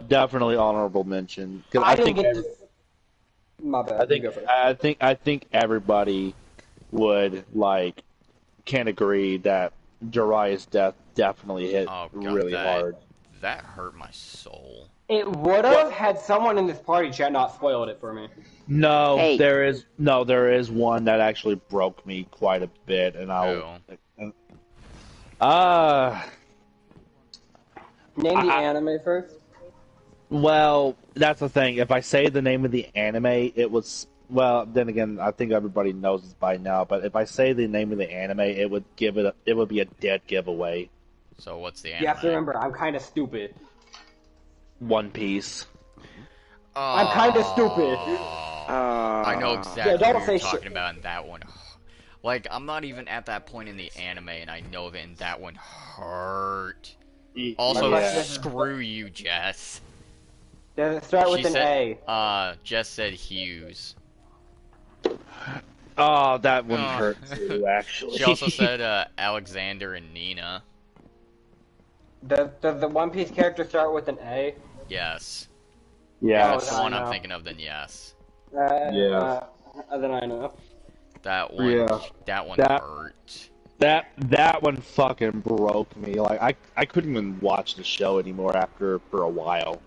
Definitely honorable mention. 'Cause I didn't get to... My bad. You go first. I think everybody would can agree that Jiraiya's death definitely hit Oh god, really hard. that hurt my soul. It would have had someone in this party chat not spoiled it for me. No, Hey. there is one that actually broke me quite a bit, and I'll. Name the anime first. Well, that's the thing. If I say the name of the anime, it was well. Then again, I think everybody knows this by now. But if I say the name of the anime, it would give it. It would be a dead giveaway. So what's the You anime? have to remember, I'm kind of stupid. One Piece. I'm kind of stupid. I know Yeah, exactly don't what you're say talking shit. about in that one. Like, I'm not even at that point in the anime, and I know that in that one hurt. Also, Yeah. screw you, Jess. Does it start with She an said, A? Jess said Hughes. Oh, that one Oh. hurt too. Actually, She also said, Alexander and Nina. Does the One Piece character start with an A? Yes. yeah. Oh, That's the I one I'm know. thinking of, then yes. Yeah. Then I know. That one, Yeah. that one That- hurt. That one fucking broke me. Like I couldn't even watch the show anymore after for a while.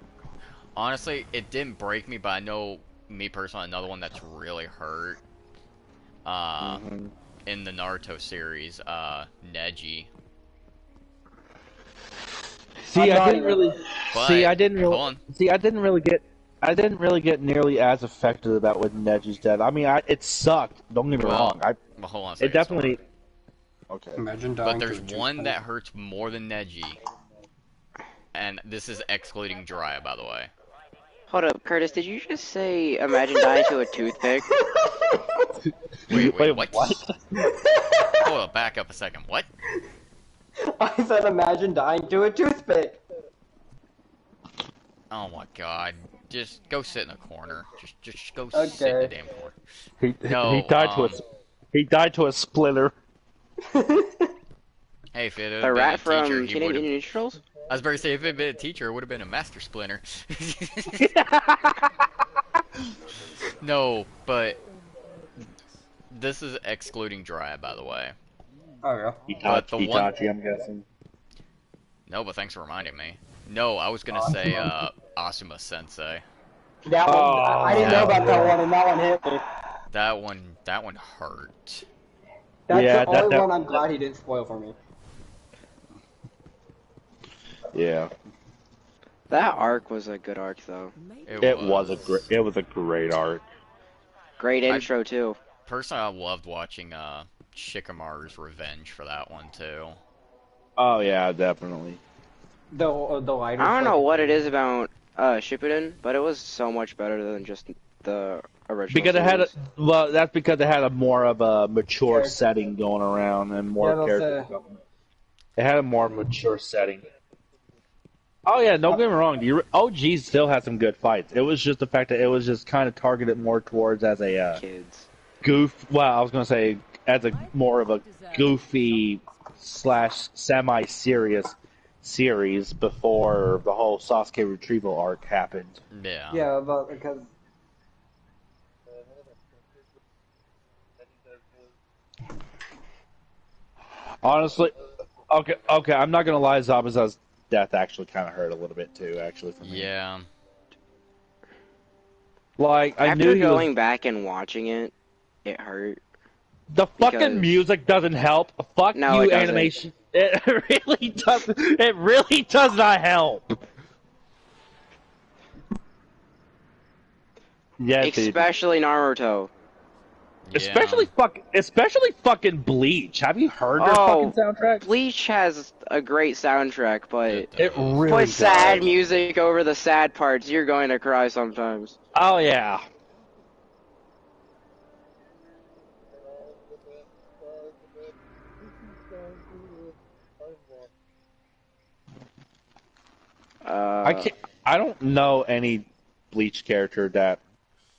Honestly, it didn't break me, but I know, me personally, another one that's really hurt. Mhm. In the Naruto series, Neji. See, I'm I not didn't even- really. But, See, I didn't hold really. on. See, I didn't really get. I didn't really get nearly as affected about with Neji's death. I mean, it sucked. Don't get me wrong. Well, hold on a It second. definitely. Okay. Imagine But dying there's to a one toothpick. that hurts more than Neji. And this is excluding Jiraiya, by the way. Hold up, Curtis, did you just say imagine dying to a toothpick? Wait, what? What? Hold up, back up a second. What? I said imagine dying to a toothpick. Oh my god. Just go sit in the corner. Just go sit in the Okay. damn corner. He No, he died to a splinter. Hey, if it had The been rat a teacher, from he Teenage would have... Mutant Ninja Turtles? I was about to say, if it had been a teacher, it would have been a Master Splinter. No, but... This is excluding Jiraiya, by the way. Oh yeah. But the one- Itachi, I'm guessing. No, but thanks for reminding me. No, I was gonna say, Asuma Sensei. That one, I didn't know about that one, and that one hit me. That one hurt. That's Yeah, the that- only that- one I'm glad he didn't spoil for me. Yeah. That arc was a good arc, though. It was a great arc. Great intro, too. Personally, I loved watching Shikamaru's revenge for that one too. Oh yeah, definitely. The lighter. I don't know what it is about Shippuden, but it was so much better than just the original Because it had a, series. well, that's because it had a more of a mature Character. setting going around and more Yeah, character that's, development. It had a more mature setting. Oh yeah, don't get me wrong. The OG still had some good fights. It was just the fact that it was just kind of targeted more towards as a Kids. Well, I was gonna say as a more of a goofy / semi-serious series before the whole Sasuke retrieval arc happened. Yeah. Yeah, but because Honestly, okay, I'm not gonna lie. Zabuza's death actually kind of hurt a little bit too. Actually, for me. Yeah. Like I After knew he going was. back and watching it, it hurt. The fucking because- music doesn't help. Fuck No, you, it doesn't. animation. It really does. It really does not help. Yeah, dude. Especially Naruto. Yeah. Especially fucking Bleach. Have you heard their Oh, fucking soundtrack? Bleach has a great soundtrack, but It really put does. sad music over the sad parts, you're going to cry sometimes. Oh yeah. I don't know any Bleach character that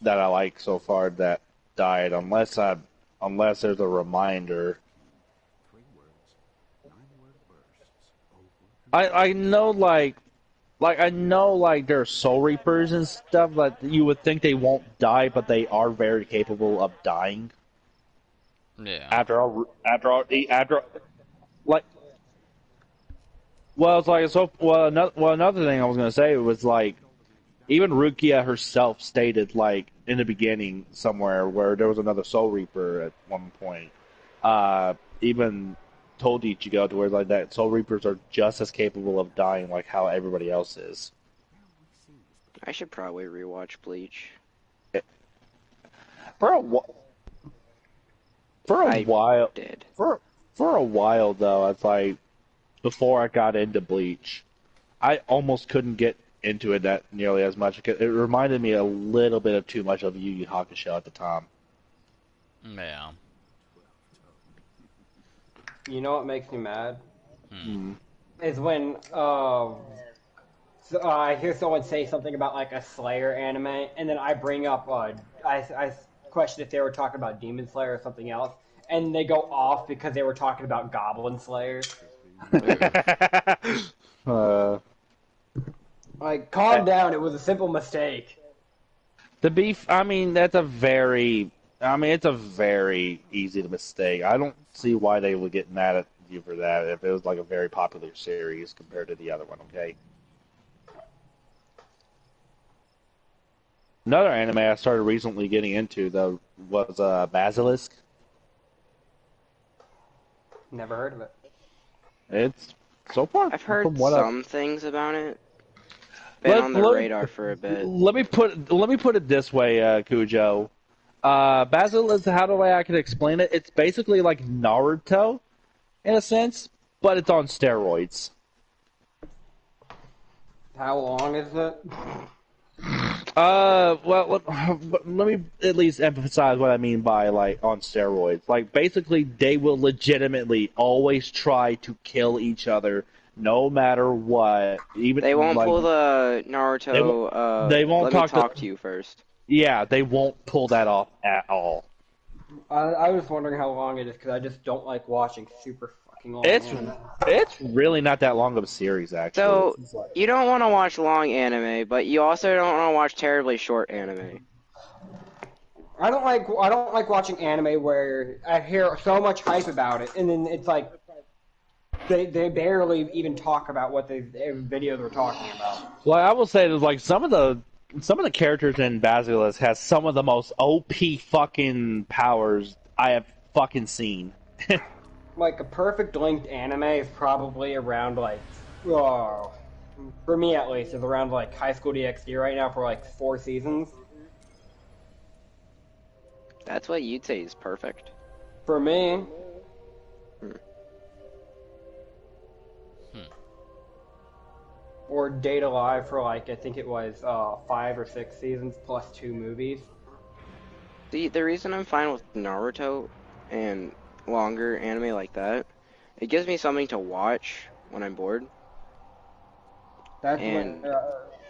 I like so far that died unless there's a reminder. I know I know like there's Soul Reapers and stuff that you would think they won't die, but they are very capable of dying. Yeah. After like. Well, it's like so. Another thing I was gonna say was like, even Rukia herself stated like in the beginning somewhere where there was another Soul Reaper at one point. Even told Ichigo to where like that Soul Reapers are just as capable of dying like how everybody else is. I should probably rewatch Bleach. For a wh- for a I while, did. for a while though, it's like before I got into Bleach, I almost couldn't get into it that nearly as much. It reminded me a little bit of too much of Yu Yu Hakusho at the time. Yeah. You know what makes me mad? Hmm. Is when I hear someone say something about like a Slayer anime, and then I bring up I question if they were talking about Demon Slayer or something else, and they go off because they were talking about Goblin Slayer. uh, Like, calm down. It was a simple mistake. the beef. I mean, that's a very. I mean, it's a very easy mistake. I don't see why they would get mad at you for that if it was like a very popular series compared to the other one. Okay. Another anime I started recently getting into though was Basilisk. Never heard of it. It's so far I've heard from what some things about it. Been on the radar for a bit. let me put it this way, Cujo. Basilisk, how do I can explain it? It's basically like Naruto, in a sense, but it's on steroids. How long is it? Well, let me at least emphasize what I mean by like on steroids. Like basically, they will legitimately always try to kill each other, no matter what. Even They won't like, pull the Naruto. they won't let me talk to you first. Yeah, they won't pull that off at all. I was wondering how long it is because I just don't like watching super fucking long. It's really not that long of a series, actually. So you don't want to watch long anime, but you also don't want to watch terribly short anime. I don't like watching anime where I hear so much hype about it, and then it's like they barely even talk about what the videos are talking about. Well, I will say that like some of the characters in Basilisk has some of the most OP fucking powers I have fucking seen. Like a perfect length anime is probably around like, oh, for me at least, is around like High School DxD right now for like 4 seasons. That's what you'd say is perfect. For me. Or Data Live for like, I think it was 5 or 6 seasons plus 2 movies. The reason I'm fine with Naruto and longer anime like that, it gives me something to watch when I'm bored. And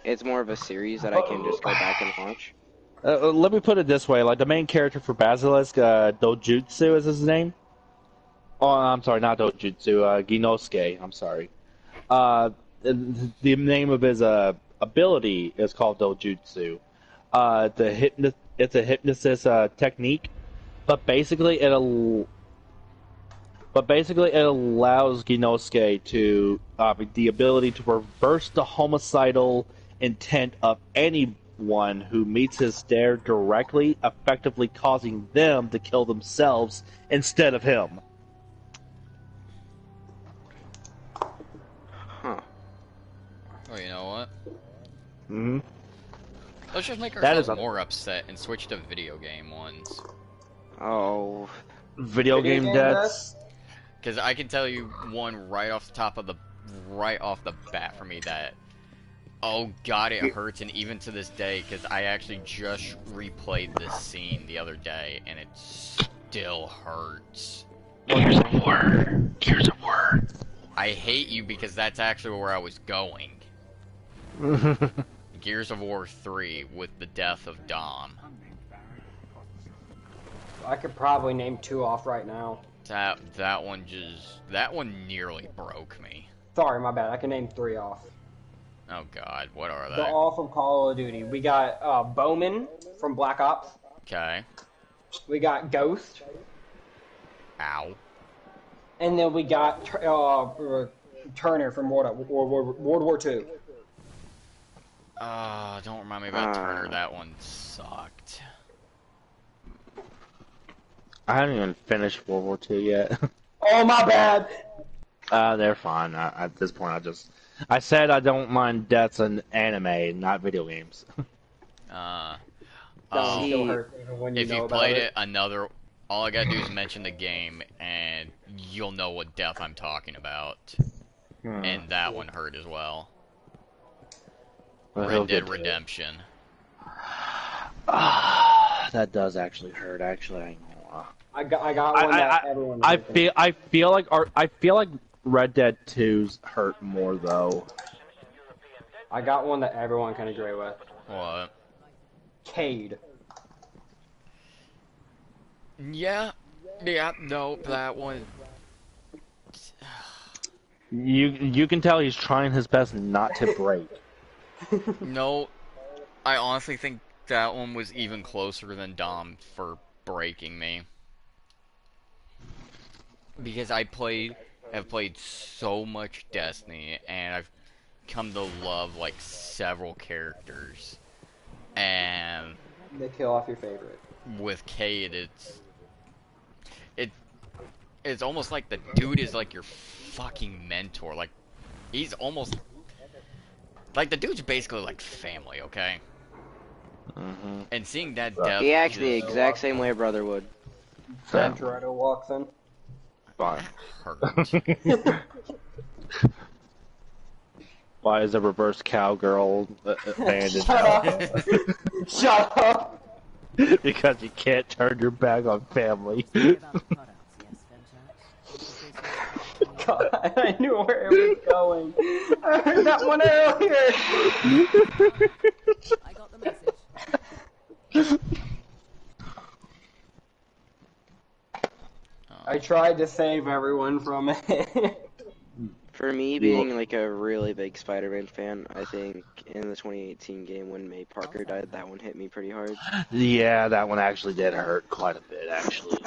it's more of a series that I can just go back and watch. Let me put it this way: like the main character for Basilisk, Dojutsu is his name. Oh, I'm sorry, not Dojutsu. Ginosuke. I'm sorry. The name of his ability is called Dojutsu. It's a hypnosis technique, but basically it allows Ginosuke to the ability to reverse the homicidal intent of anyone who meets his stare directly, effectively causing them to kill themselves instead of him. Huh. Oh, you know what? Mm-hmm. Let's just make ourselves more upset and switch to video game ones. Oh. Video game deaths. Because I can tell you one right off the bat for me that, oh god, it hurts, and even to this day, because I actually just replayed this scene the other day, and it still hurts. Gears of War. Gears of War. I hate you because that's actually where I was going. Gears of War 3 with the death of Dom. I could probably name 2 off right now. That one nearly broke me. Sorry, my bad. I can name 3 off. Oh god, what are they? They're all from Call of Duty. We got Bowman from Black Ops. Okay. We got Ghost. Ow. And then we got Turner from World War II. Don't remind me about Turner. That one sucked. I haven't even finished World War II yet. Oh, my bad! They're fine. At this point, I said I don't mind deaths in anime, not video games. Uh, That one See, still hurts even when you if know you've about played it. it, all I gotta do is mention the game, and you'll know what death I'm talking about. And that one hurt as well. Well, Red Dead Redemption. That does actually hurt. Actually, I ain't gonna lie. I got one that everyone. I feel like Red Dead 2's hurt more though. I got one that everyone can agree with. What? Cade. Yeah, no, that one. You can tell he's trying his best not to break. No, I honestly think that one was even closer than Dom for breaking me. Because have played so much Destiny, and I've come to love like several characters. And They kill off your favorite. with Cade, it's almost like the dude is like your fucking mentor. Like he's almost like the dude's basically like family, okay? Mm-hmm. And seeing that depth, he acts the exact same way a brother would. Toretto walks in. Fine. hurt. Why is a reverse cowgirl abandoned? Shut up! Shut up! Because you can't turn your back on family. God, I knew where it was going. I heard that one earlier. I got the message. I tried to save everyone from it. For me, being like a really big Spider-Man fan, I think in the 2018 game when May Parker died, that one hit me pretty hard. Yeah, that one actually did hurt quite a bit, actually.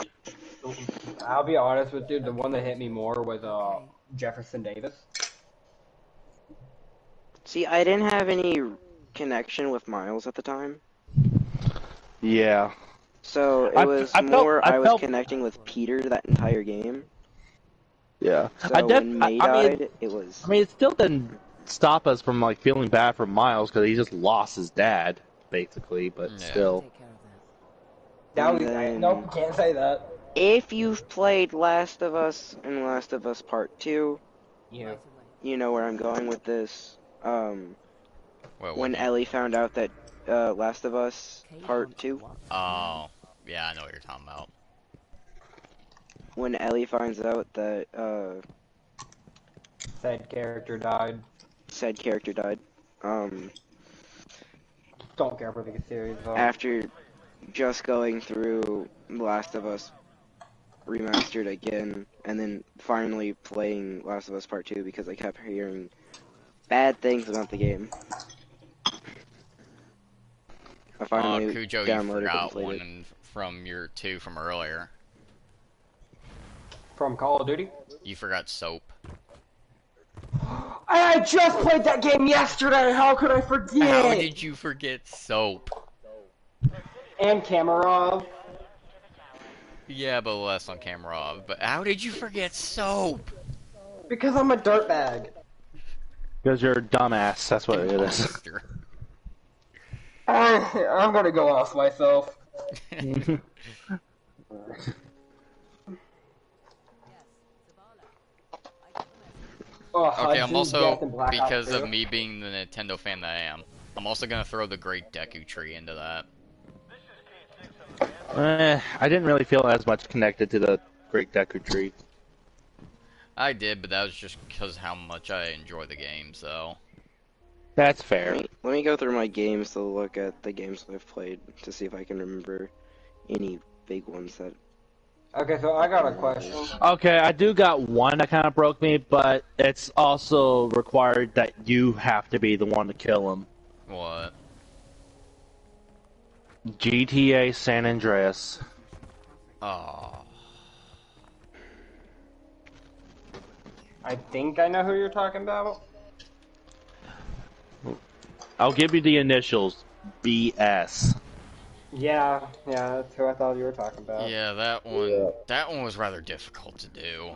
I'll be honest with you, the one that hit me more was Jefferson Davis. See, I didn't have any connection with Miles at the time, Yeah. so it I was felt- more I I was felt- connecting with Peter that entire game. Yeah. So when May died, it was... I mean, it still didn't stop us from like feeling bad for Miles because he just lost his dad, basically. But Yeah. still, Take care of That And was, then- nope, can't say that. If you've played Last of Us and Last of Us Part 2, Yeah. you know where I'm going with this. Well, When Ellie found out that Last of Us Part 2, Oh, yeah, I know what you're talking about. when Ellie finds out that Said character died. said character died, Don't care for the series though. after just going through Last of Us Remastered again, and then finally playing Last of Us Part 2 because I kept hearing bad things about the game. I finally Cujo, you downloaded it and forgot played it. one from your two from earlier. From Call of Duty. You forgot Soap. I just played that game yesterday. How could I forget? How did you forget Soap? And Kamarov. Yeah, but less on camera. But how did you forget Soap? Because I'm a dirtbag. because you're a dumbass. That's what it is. Monster. I'm gonna go off myself. Okay, I'm also, Blackout because 2. of me being the Nintendo fan that I am, I'm also gonna throw the Great Deku Tree into that. I didn't really feel as much connected to the Great Deku Tree. I did, but that was just because how much I enjoy the game, so... That's fair. Let me go through my games to look at the games that I've played to see if I can remember any big ones that... Okay, so I got a question. Okay, I do got one that kind of broke me, but it's also required that you have to be the one to kill him. What? GTA San Andreas. Oh. I think I know who you're talking about. I'll give you the initials. BS. Yeah, that's who I thought you were talking about. Yeah, that one was rather difficult to do.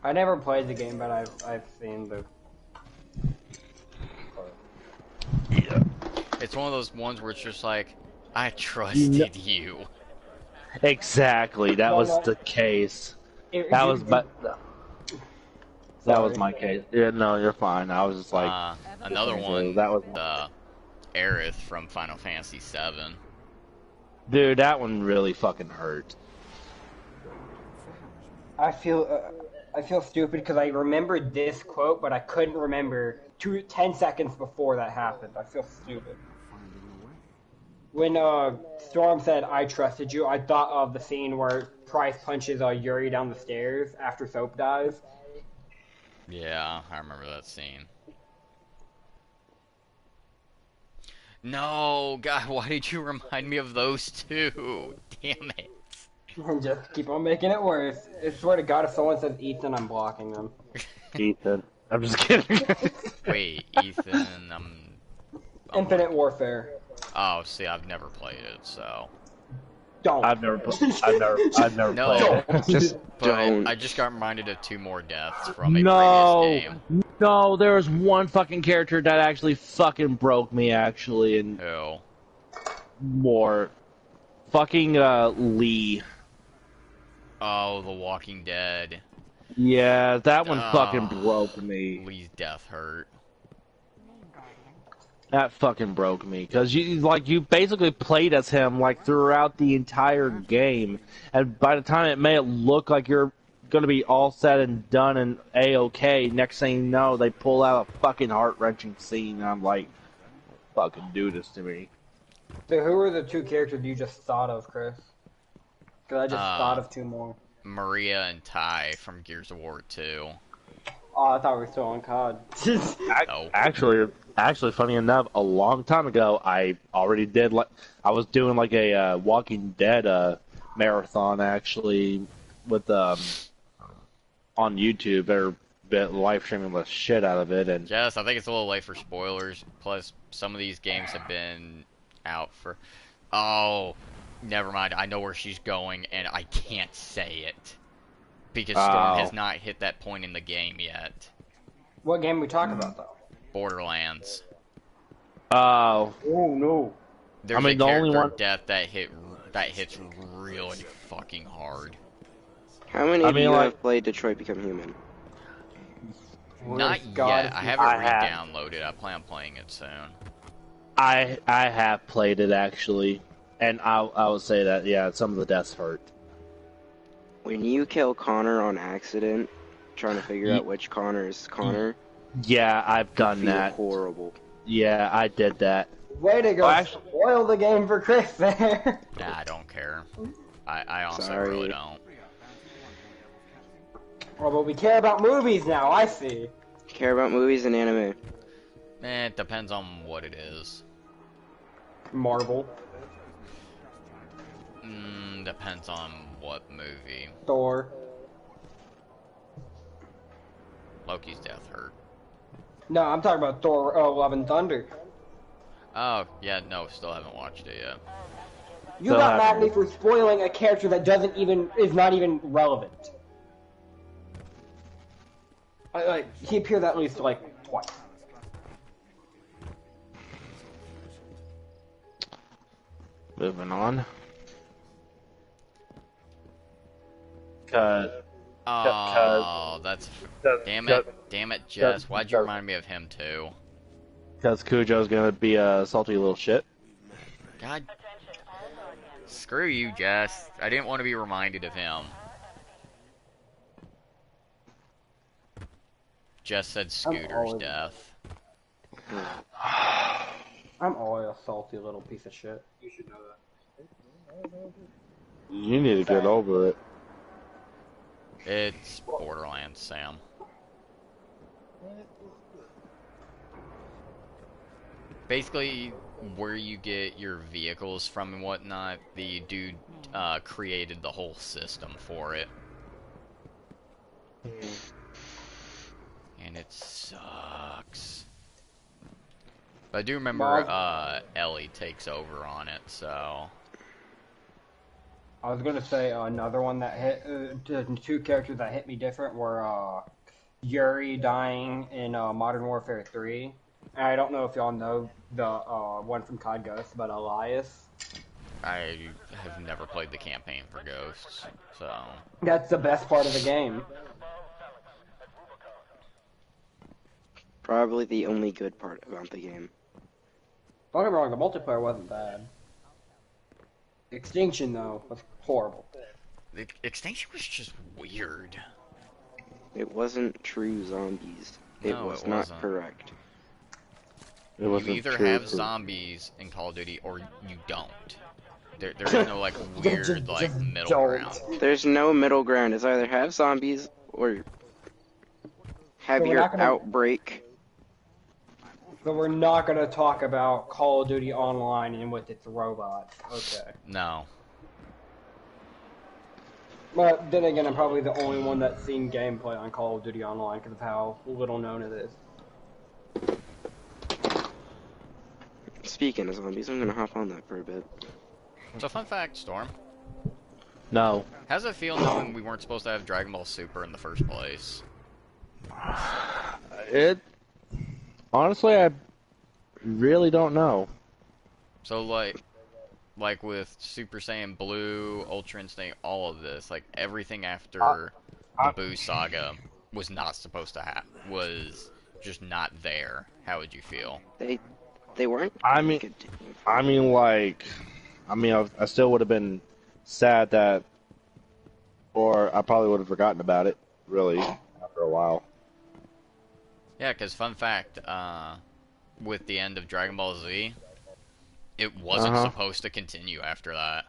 I never played the game, but I've seen the. Yeah. It's one of those ones where it's just like, I No, trusted you. exactly. That No, was no. the case. It, That was it, my. That was sorry. my case. Yeah, no, you're fine. I was just like, Another so one, that was. Aerith from Final Fantasy VII. Dude, that one really fucking hurt. I feel stupid because I remembered this quote, but I couldn't remember 10 seconds before that happened. I feel stupid. When Storm said, "I trusted you," I thought of the scene where Price punches Yuri down the stairs after Soap dies. Yeah, I remember that scene. No, God, why did you remind me of those two? Damn it. And just keep on making it worse. I swear to God, if someone says Ethan, I'm blocking them. Ethan. I'm just kidding. Wait, Ethan, Infinite Warfare. Oh, see, I've never played it, so. Don't. I've never No, played it. Just but don't. I just got reminded of 2 more deaths from a No, previous game. no, there was one fucking character that actually fucking broke me, actually, and Who? more. Fucking, Lee. Oh, The Walking Dead. Yeah, that one fucking broke me. Lee's death hurt. That fucking broke me, because you basically played as him, like, throughout the entire game, and by the time it made it look like you're gonna be all said and done and A-okay, next thing you know, they pull out a fucking heart-wrenching scene, and I'm like, fucking do this to me. So who are the 2 characters you just thought of, Chris? Because I just thought of 2 more. Maria and Ty from Gears of War 2. Oh, I thought we were still on COD. Oh. Actually, funny enough, a long time ago, I already did I was doing like a Walking Dead marathon actually with on YouTube. They're live streaming the shit out of it, and Yes, I think it's a little late for spoilers. Plus, some of these games have been out for. Oh, never mind. I know where she's going, and I can't say it because Storm has not hit that point in the game yet. What game are we talking about, though? Borderlands. oh no. There's the a character only one death that hits really fucking hard. How many of you have played Detroit Become Human? Not yet. I have it re-downloaded. I plan on playing it soon. I have played it actually, and I would say that yeah, some of the deaths hurt. When you kill Connor on accident, trying to figure out which Connor is Connor. Yeah, I've done that. Horrible. Yeah, I did that. Way to go! Spoil the game for Chris there. Nah, I don't care. I honestly Sorry. really don't. Well, but we care about movies now. I see. Care about movies and anime. It depends on what it is. Marvel, Depends on what movie. Thor. Loki's death hurt. No, I'm talking about Thor: Love and Thunder. Oh, yeah, no, still haven't watched it yet. You got mad at me for spoiling a character that is not even relevant. He appeared at least twice. Moving on. Oh, that's... Damn it, Jess. Why'd you remind me of him, too? Because Cujo's gonna be a salty little shit. God. Screw you, Jess. I didn't want to be reminded of him. Jess said Scooter's death. I'm always a salty little piece of shit. You should know that. You need to get over it. It's Borderlands, Sam. Basically, where you get your vehicles from and whatnot, the dude created the whole system for it. And it sucks. But I do remember Ellie takes over on it, so... I was gonna say another one that hit two characters that hit me different were Yuri dying in Modern Warfare 3. And I don't know if y'all know the one from COD Ghost about Elias. I have never played the campaign for Ghosts, so That's the best part of the game. Probably the only good part about the game. Don't get me wrong, the multiplayer wasn't bad. Extinction though was horrible. the Extinction was just weird. It wasn't true zombies. It No, was it not wasn't. correct. It You wasn't either true have for- zombies in Call of Duty or you don't. There is no like weird like Just middle don't. ground. There's no middle ground. It's either have zombies or have So we're your not gonna- outbreak. So we're not gonna talk about Call of Duty Online and with its robots. Okay. No. But then again, I'm probably the only one that's seen gameplay on Call of Duty Online because of how little known it is. Speaking of zombies, I'm gonna hop on that for a bit. So fun fact, Storm. No. How's it feel knowing we weren't supposed to have Dragon Ball Super in the first place? It. Honestly, I really don't know. So like with Super Saiyan Blue, Ultra Instinct, all of this, like everything after the Boo saga was not supposed to happen. Was just not there. How would you feel? They weren't. I mean, I still would have been sad that, or I probably would have forgotten about it, really, after a while. Yeah, because fun fact, with the end of Dragon Ball Z, it wasn't supposed to continue after that.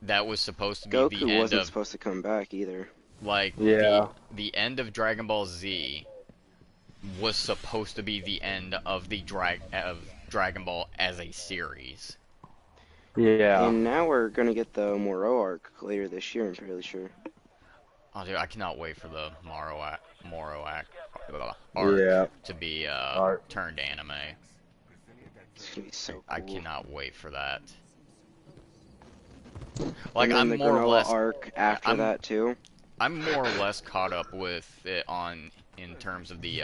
That was supposed to be the Goku end wasn't of, supposed to come back either. like, Yeah. the end of Dragon Ball Z was supposed to be the end of the Dragon Ball as a series. Yeah. And now we're gonna get the Moro arc later this year, I'm fairly sure. Oh, dude, I cannot wait for the Moro arc Yeah. to be Arc. turned anime. It's gonna be so cool. I cannot wait for that. Like, And then I'm the more or Granola less arc after I'm- that too. I'm more or less caught up with it in terms of the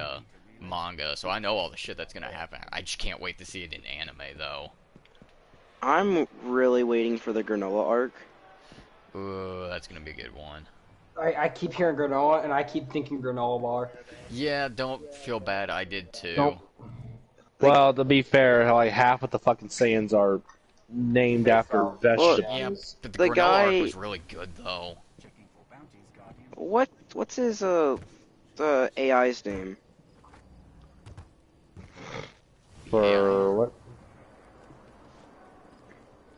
manga, so I know all the shit that's gonna happen. I just can't wait to see it in anime, though. I'm really waiting for the Granola arc. Ooh, that's gonna be a good one. I keep hearing granola and I keep thinking granola bar. Yeah, don't feel bad. I did too. Don't- Well, to be fair, like half of the fucking Saiyans are named after vegetables. Yeah, but the The Granola guy- arc was really good, though. What's his the AI's name? For what?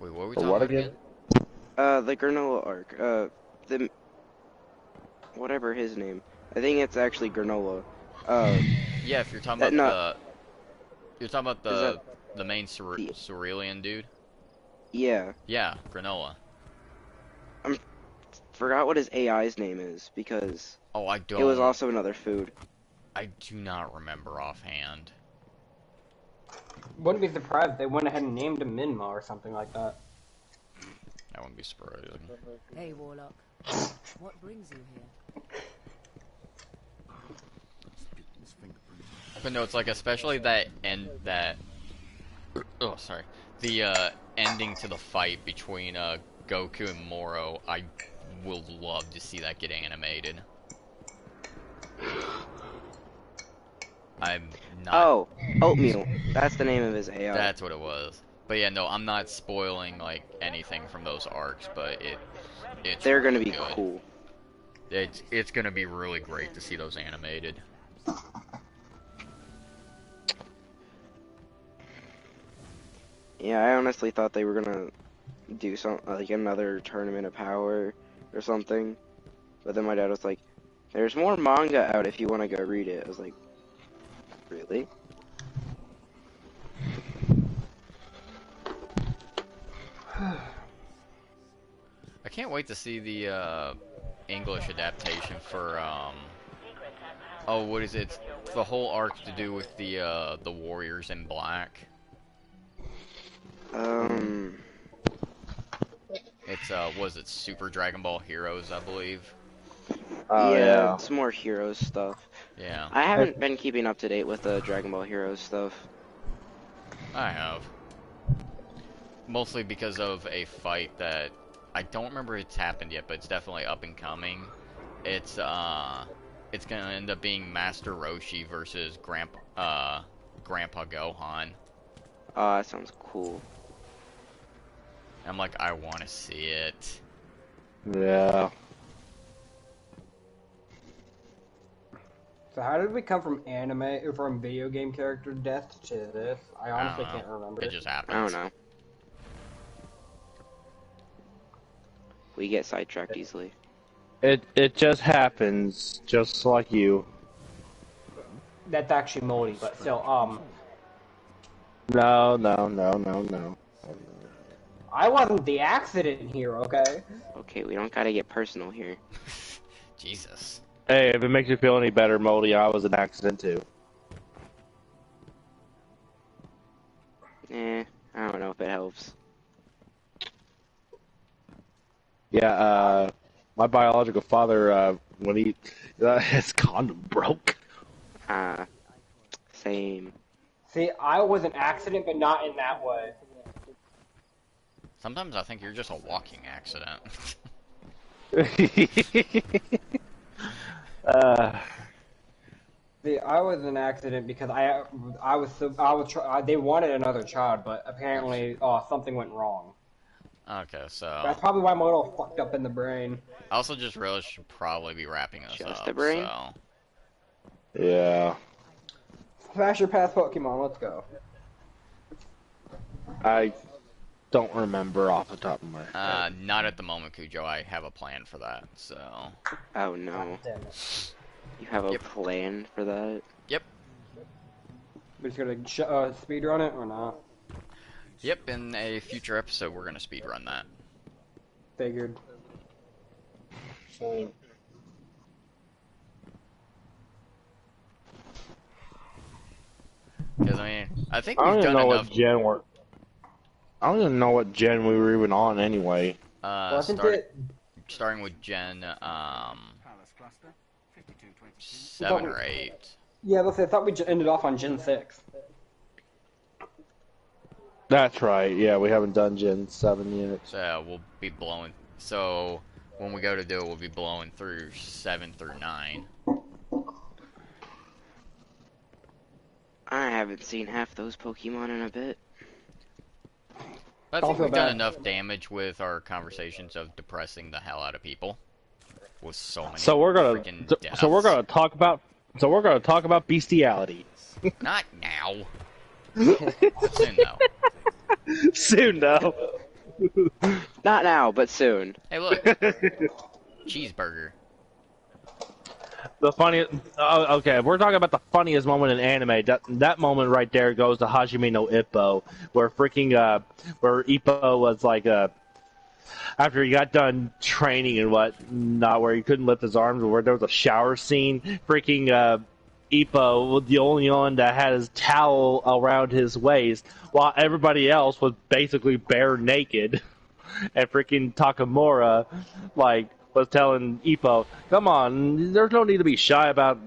Wait, what were we For talking what about again? The Granola arc. The whatever his name. I think it's actually Granola. Yeah, if you're talking That about you're talking about Is the main the- Cerulean dude. Yeah, Yeah, Granola. forgot what his AI's name is because Oh, I don't. it was also another food. I do not remember offhand. Wouldn't be surprised if they went ahead and named him Minma or something like that. That wouldn't be surprising. Hey, Warlock. What brings you here? But no, it's like especially that oh, sorry. The ending to the fight between Goku and Moro, I will love to see that get animated. I'm not. Oh, Oatmeal. That's the name of his AI. That's what it was. But yeah, no, I'm not spoiling like anything from those arcs, but it's They're gonna really be good. cool. It's gonna be really great to see those animated. Yeah, I honestly thought they were gonna do some like another Tournament of Power or something, but then my dad was like, "There's more manga out if you want to go read it." I was like, "Really?" I can't wait to see the English adaptation for oh, what is it? It's the whole arc to do with the Warriors in Black. It's was it Super Dragon Ball Heroes, I believe. Oh Yeah, yeah. it's more Heroes stuff. Yeah, I haven't been keeping up to date with the Dragon Ball Heroes stuff. I have. Mostly because of a fight that I don't remember it's happened yet, but it's definitely up and coming. It's gonna end up being Master Roshi versus Grandpa Gohan. Oh, that sounds cool. I'm like, I want to see it. Yeah. So how did we come from anime or from video game character death to this? I I honestly don't can't know. remember. It just I happens. don't know. We get sidetracked easily. It just happens, just like you. That's actually moldy, but still, No. I wasn't the accident here, okay? Okay, we don't gotta get personal here. Jesus. Hey, if it makes you feel any better, Moldy, I was an accident too. I don't know if it helps. Yeah, my biological father, when his condom broke. Same. See, I was an accident, but not in that way. Sometimes I think you're just a walking accident. See, I was an accident because they wanted another child, but apparently, something went wrong. Okay, so That's probably why I'm a little fucked up in the brain. I also just realized we should probably be wrapping this Just up. the brain? So Yeah, Smash your past Pokemon, let's go. I don't remember off the top of my head. not at the moment, Cujo. I have a plan for that. So Oh no. Damn it. You have a Yep. plan for that? yep, We're just gonna speed run it or not? yep. In a future episode, we're gonna speedrun that. Figured. Because I mean, I think I don't we've even done know enough. what gen we're. I don't even know what gen we were even on anyway. Wasn't it? Starting with Gen Palace cluster, 5226. 7 or 8. Yeah, I thought we ended off on Gen 6. That's right. Yeah, we haven't done Gen 7 yet. So we'll be blowing. So when we go to do it, we'll be blowing through 7 through 9. I haven't seen half those Pokemon in a bit. But I Don't think feel we've done bad. enough damage with our conversations of depressing the hell out of people. With so many So we're gonna. freaking deaths. So we're gonna talk about. So we're gonna talk about bestiality. Not now. Soon though. Soon, though. Not now, but soon. Hey, look. Cheeseburger. The funniest. Okay, if we're talking about the funniest moment in anime, that moment right there goes to Hajime no Ippo, where where Ippo was like after he got done training and whatnot, where he couldn't lift his arms, where there was a shower scene. Freaking Ippo was the only one that had his towel around his waist, while everybody else was basically bare naked. And freaking Takamura, was telling Ippo, "Come on, there's no need to be shy about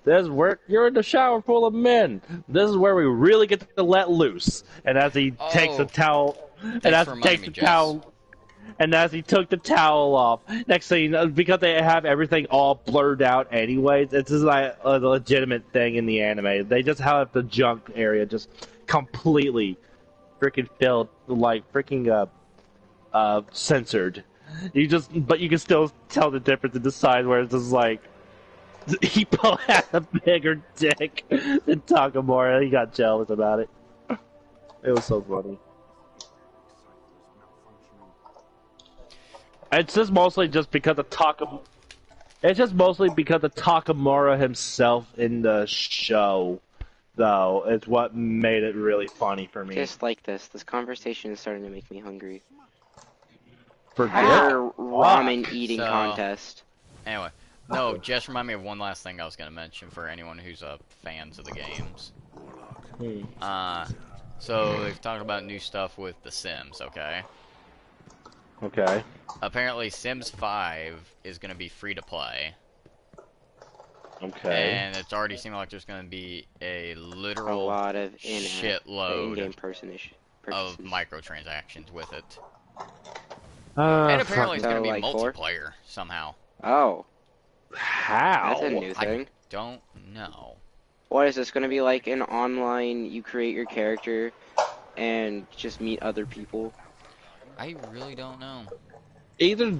this. You're in the shower full of men. This is where we really get to let loose." And as he takes the towel, and as he took the towel off, next thing, because they have everything all blurred out anyways, it's just like a legitimate thing in the anime. They just have the junk area just completely freaking filled, censored. But you can still tell the difference in the size, where it's just like Ippo had a bigger dick than Takamura. He got jealous about it. It was so funny. It's just mostly just because of Takamura. It's just mostly because of Takamura himself in the show, though. It's what made it really funny for me. Just like this conversation is starting to make me hungry. For Our ramen eating So- contest. Anyway, no, just remind me of one last thing I was going to mention for anyone who's fans of the games. So they've talked about new stuff with The Sims, okay? Okay. Apparently, Sims 5 is going to be free to play. Okay. And it's already seeming like there's going to be a A literal lot of shitload in-game purchases. of microtransactions with it. Uh, And apparently it's So, going to be like, four? multiplayer somehow. Oh, how? that's a new I thing. don't know. What is this going to be like an online, you create your character and just meet other people? I really don't know. Either,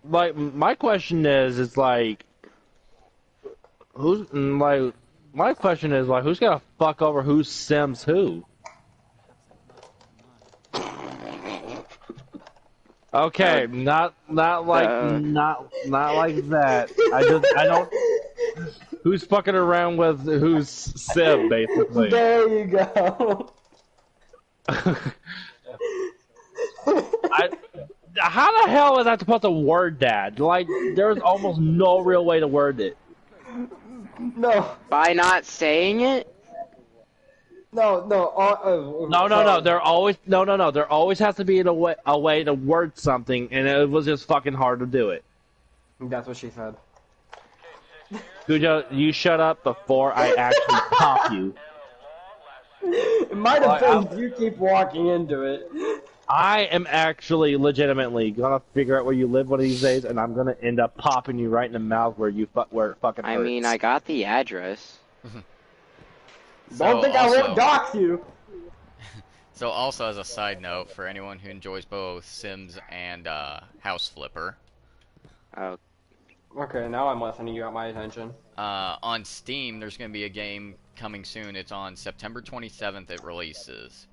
like, my question is like, my question is, like, who's gonna fuck over who Sims who? Okay, not like that. I don't. Who's fucking around with who's Sim, basically? There you go. How the hell is I supposed to word that? Like, there's almost no real way to word it. No, By not saying it? no. No. There always has to be a way to word something, and it was just fucking hard to do it. That's what she said. Cujo, you shut up before I actually pop you. It might have been you keep walking into it. I am actually legitimately gonna figure out where you live one of these days, and I'm gonna end up popping you right in the mouth where it fucking hurts. I mean, I got the address. Don't think I won't dox you. So also as a side note, for anyone who enjoys both Sims and House Flipper, Oh, Okay, now I'm listening. You got my attention. on Steam there's going to be a game coming soon. It's on September 27th it releases.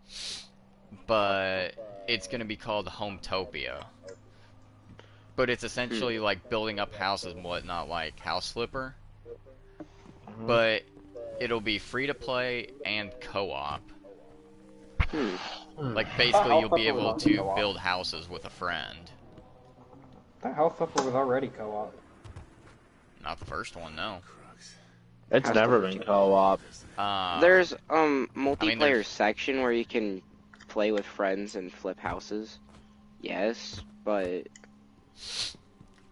But it's going to be called Hometopia. But it's essentially like building up houses and whatnot, like House Flipper. But it'll be free to play and co-op. Like basically you'll be able to build houses with a friend. That House Flipper was already co-op. Not the first one, no. It's never been co-op. there's multiplayer there's- section where you can play with friends and flip houses. Yes, but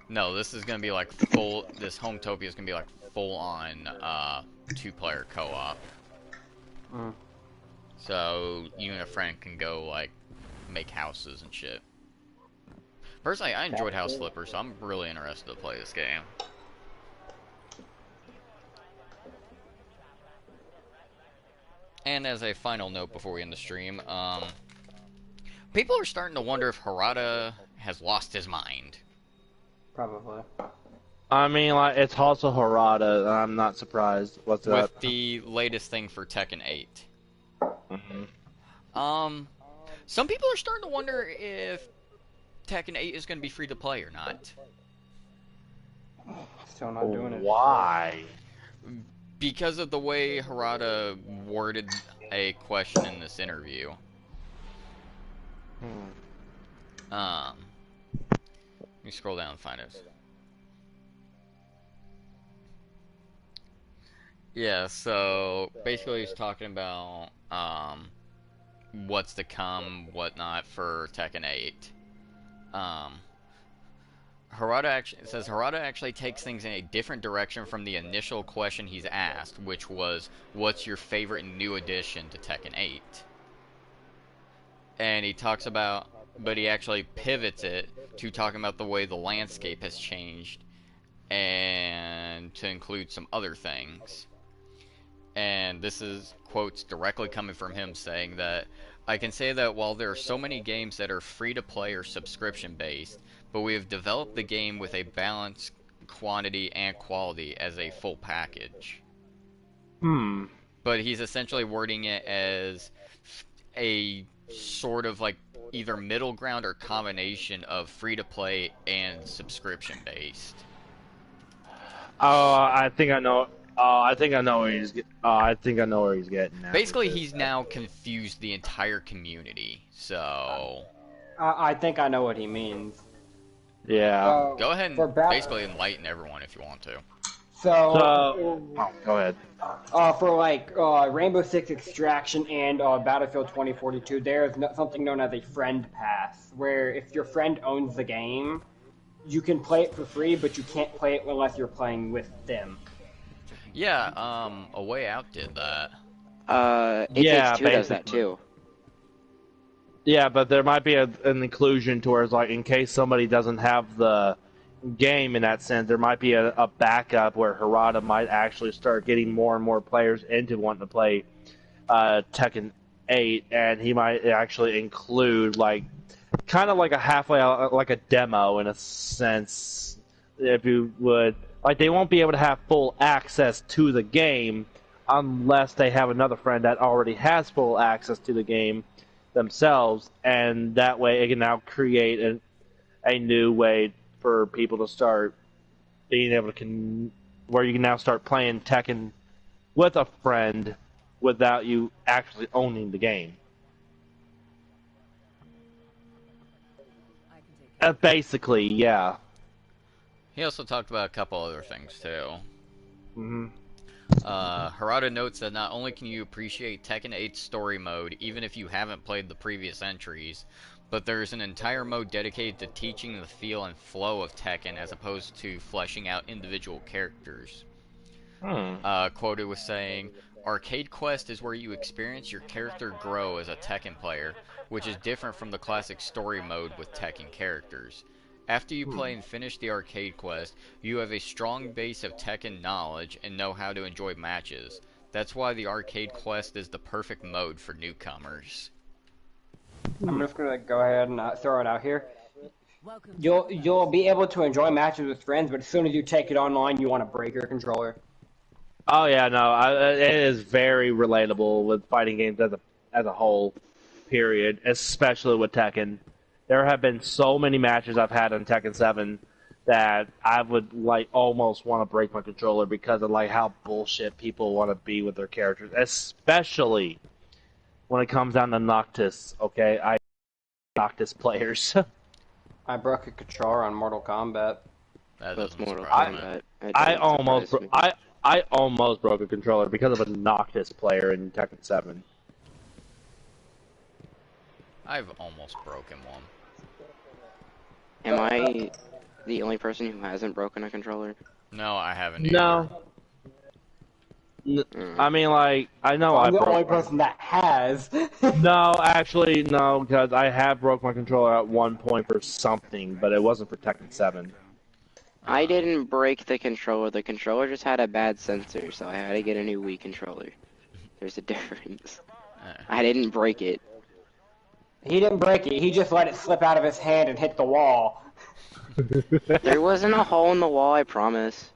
No, this is gonna be like full. This Hometopia is gonna be like full on 2-player co-op. So you and a friend can go like make houses and shit. Personally, I enjoyed House Flipper, so I'm really interested to play this game. And as a final note before we end the stream, people are starting to wonder if Harada has lost his mind. Probably. I mean, like, it's also Harada. I'm not surprised. What's up? With the latest thing for Tekken 8. Some people are starting to wonder if Tekken 8 is going to be free to play or not. Still not doing it. Why? Because of the way Harada worded a question in this interview. Let me scroll down and find it. Yeah, so basically he's talking about what's to come, whatnot for Tekken 8. Harada actually takes things in a different direction from the initial question he's asked, which was, what's your favorite new addition to Tekken 8? And he talks about, but he actually pivots it to talking about the way the landscape has changed and to include some other things. And this is quotes directly coming from him saying that, I can say that while there are so many games that are free to play or subscription based, but we have developed the game with a balanced quantity and quality as a full package. But he's essentially wording it as a sort of like either middle ground or combination of free to play and subscription based. Oh, I think I know. I think I know where he's. I think I know where he's getting at. Basically, he's now confused the entire community. So I think I know what he means. Yeah. go ahead for and back- basically enlighten everyone if you want to. Go ahead. For like Rainbow Six Extraction and Battlefield 2042, there's something known as a friend pass, where if your friend owns the game, you can play it for free, but you can't play it unless you're playing with them. Yeah, A Way Out did that. It Takes Yeah, Two does that basically. too. Yeah, but there might be an inclusion towards, like, in case somebody doesn't have the game in that sense, there might be a backup where Harada might actually start getting more and more players into wanting to play Tekken 8, and he might actually include, like, kind of like a halfway, like a demo in a sense, if you would. Like, they won't be able to have full access to the game unless they have another friend that already has full access to the game themselves, and that way it can now create a new way for people to start being able to where you can now start playing Tekken with a friend without you actually owning the game. I can take care Basically, yeah. He also talked about a couple other things too. hmm Harada notes that not only can you appreciate Tekken 8's story mode even if you haven't played the previous entries, but there's an entire mode dedicated to teaching the feel and flow of Tekken as opposed to fleshing out individual characters. Quoted with saying, Arcade Quest is where you experience your character grow as a Tekken player, which is different from the classic story mode with Tekken characters. After you play and finish the arcade quest, you have a strong base of Tekken knowledge and know how to enjoy matches. That's why the arcade quest is the perfect mode for newcomers. I'm just gonna go ahead and throw it out here. Welcome. You'll be able to enjoy matches with friends, but as soon as you take it online, you want to break your controller. Oh yeah, no, it is very relatable with fighting games as a whole. Period, especially with Tekken. There have been so many matches I've had on Tekken 7 that I would like almost want to break my controller because of like how bullshit people want to be with their characters, especially when it comes down to Noctis. Okay, I Noctis players. I broke a controller on Mortal Kombat. That That's doesn't Mortal surprise me. Kombat. I almost broke a controller because of a Noctis player in Tekken 7. I've almost broken one. Am I the only person who hasn't broken a controller? No, I haven't No. I mean, like, I know I I'm the broke only person that has. No, actually, no, because I have broke my controller at one point for something, but it wasn't for Tekken 7. I didn't break the controller. The controller just had a bad sensor, so I had to get a new Wii controller. There's a difference. I didn't break it. He didn't break it. He just let it slip out of his hand and hit the wall. There wasn't a hole in the wall, I promise.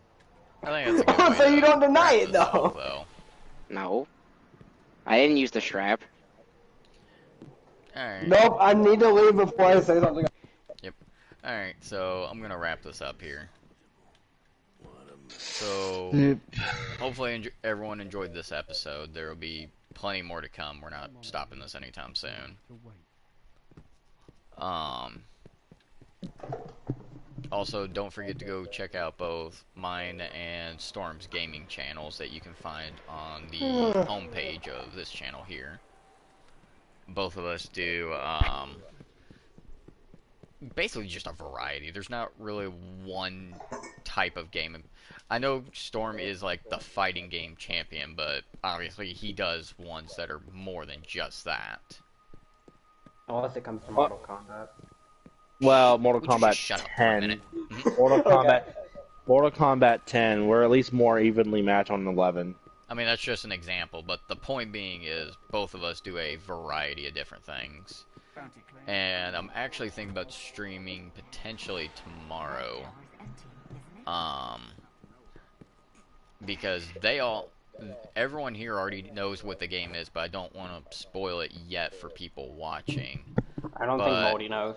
I think that's a good way So you to don't deny wrap it, this up, though. No. I didn't use the strap. Alright. Nope, I need to leave before I say something. Yep. Alright, so I'm gonna wrap this up here. So, hopefully everyone enjoyed this episode. There will be plenty more to come. We're not stopping this anytime soon. Also, don't forget to go check out both mine and Storm's gaming channels that you can find on the homepage of this channel here. Both of us do basically just a variety. There's not really one type of game. I know Storm is like the fighting game champion, but obviously he does ones that are more than just that. Unless it comes to Mortal Kombat. Well, Mortal Would you just Kombat shut up for a 10. minute? Mortal Kombat 10, we're at least more evenly matched on 11. I mean, that's just an example, but the point being is both of us do a variety of different things. Bounty claim. And I'm actually thinking about streaming potentially tomorrow. Because everyone here already knows what the game is, but I don't want to spoil it yet for people watching. I don't think Moldy knows.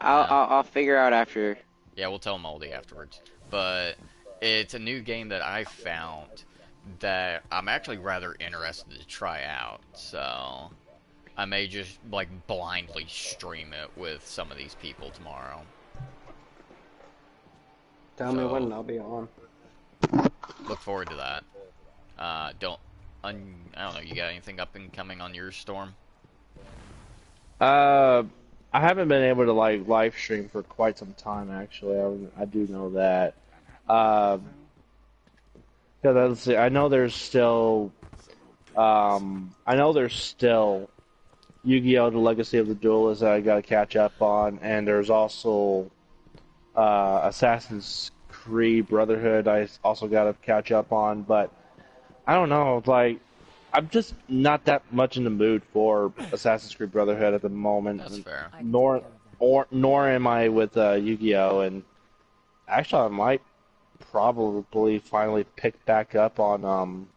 I'll figure out after. Yeah, we'll tell Moldy afterwards. But it's a new game that I found that I'm actually rather interested to try out. So I may just like blindly stream it with some of these people tomorrow. Tell me when and I'll be on. look forward to that. I don't know. You got anything up and coming on your storm? Uh, I haven't been able to like live stream for quite some time actually. I do know that. Um, because let's see, I know there's still Yu-Gi-Oh! The Legacy of the Duelist that I got to catch up on, and there's also Assassin's Creed Brotherhood I also got to catch up on, but I don't know, like I'm just not that much in the mood for Assassin's Creed Brotherhood at the moment, That's fair. I can take care of that. nor am I with Yu-Gi-Oh! And actually, I might probably finally pick back up on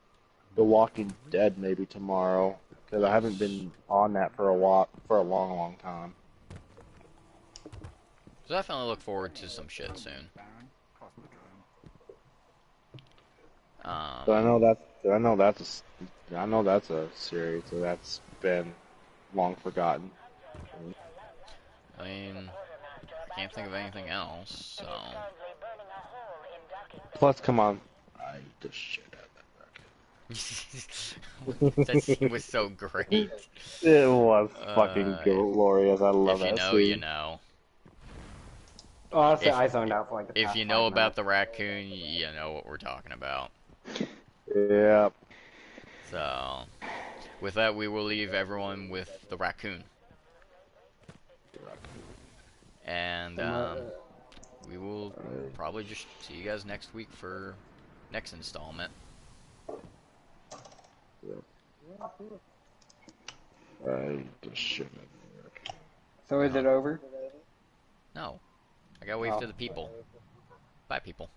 The Walking Dead maybe tomorrow because I haven't Nice. been on that for a long, long time. So definitely look forward to some shit soon. Baron, Cosmodrome. But Um, I know that's a series that's been long forgotten. I mean, I can't think of anything else, so. Plus, come on, I eat the shit out That of scene that. was so great. It was fucking Uh, glorious. I love if you that know, you scene. know. Honestly, If I zoned out for like the if past you know 5 about minutes. the raccoon, you know what we're talking about. Yeah. So, with that, we will leave everyone with the raccoon. And we will probably just see you guys next week for next installment. I eat the shit out of that. So is it over? No, I gotta wave Oh. to the people. Bye, people.